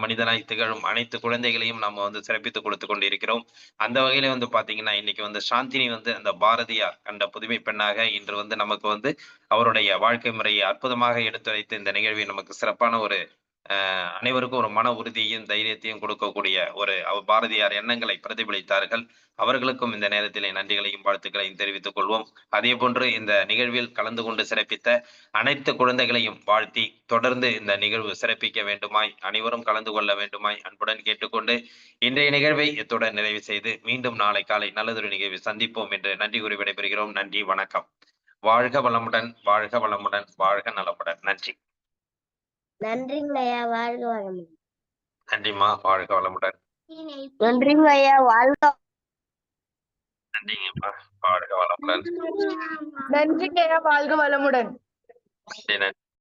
மனிதனாய் திகழும் அனைத்து குழந்தைகளையும் நம்ம வந்து சிறப்பித்து கொடுத்து கொண்டிருக்கிறோம். அந்த வகையில வந்து பாத்தீங்கன்னா இன்னைக்கு வந்து சாந்தினி வந்து அந்த பாரதியார் கண்ட புதுமை பெண்ணாக இன்று வந்து நமக்கு வந்து அவருடைய வாழ்க்கை முறையை அற்புதமாக எடுத்துரைத்து இந்த நிகழ்வை நமக்கு சிறப்பான ஒரு அனைவருக்கும் ஒரு மன உறுதியையும் தைரியத்தையும் கொடுக்கக்கூடிய ஒரு பாரதியார் எண்ணங்களை பிரதிபலித்தார்கள். அவர்களுக்கும் இந்த நேரத்திலே நன்றிகளையும் வாழ்த்துக்களையும் தெரிவித்துக் கொள்வோம். அதே போன்று இந்த நிகழ்வில் கலந்து கொண்டு சிறப்பித்த அனைத்து குழந்தைகளையும் வாழ்த்தி தொடர்ந்து இந்த நிகழ்வு சிறப்பிக்க வேண்டுமாய் அனைவரும் கலந்து கொள்ள வேண்டுமாய் அன்புடன் கேட்டுக்கொண்டு இன்றைய நிகழ்வை இத்துடன் நிறைவு செய்து மீண்டும் நாளை காலை நல்லதொரு நிகழ்வை சந்திப்போம் என்று நன்றி கூறி விடைபெறுகிறோம். நன்றி, வணக்கம். வாழ்க வளமுடன், வாழ்க வளமுடன், வாழ்க நலமுடன். நன்றி. நன்றிங்கய்யா, வாழ்க வளமுடன். நன்றிம்மா, வாழ்க வளமுடன். நன்றிங்கய்யா, வாழ்க. நன்றிங்கம்மா, வாழ்க வளமுடன். நன்றிங்கய்யா, வாழ்க வளமுடன். நன்றி.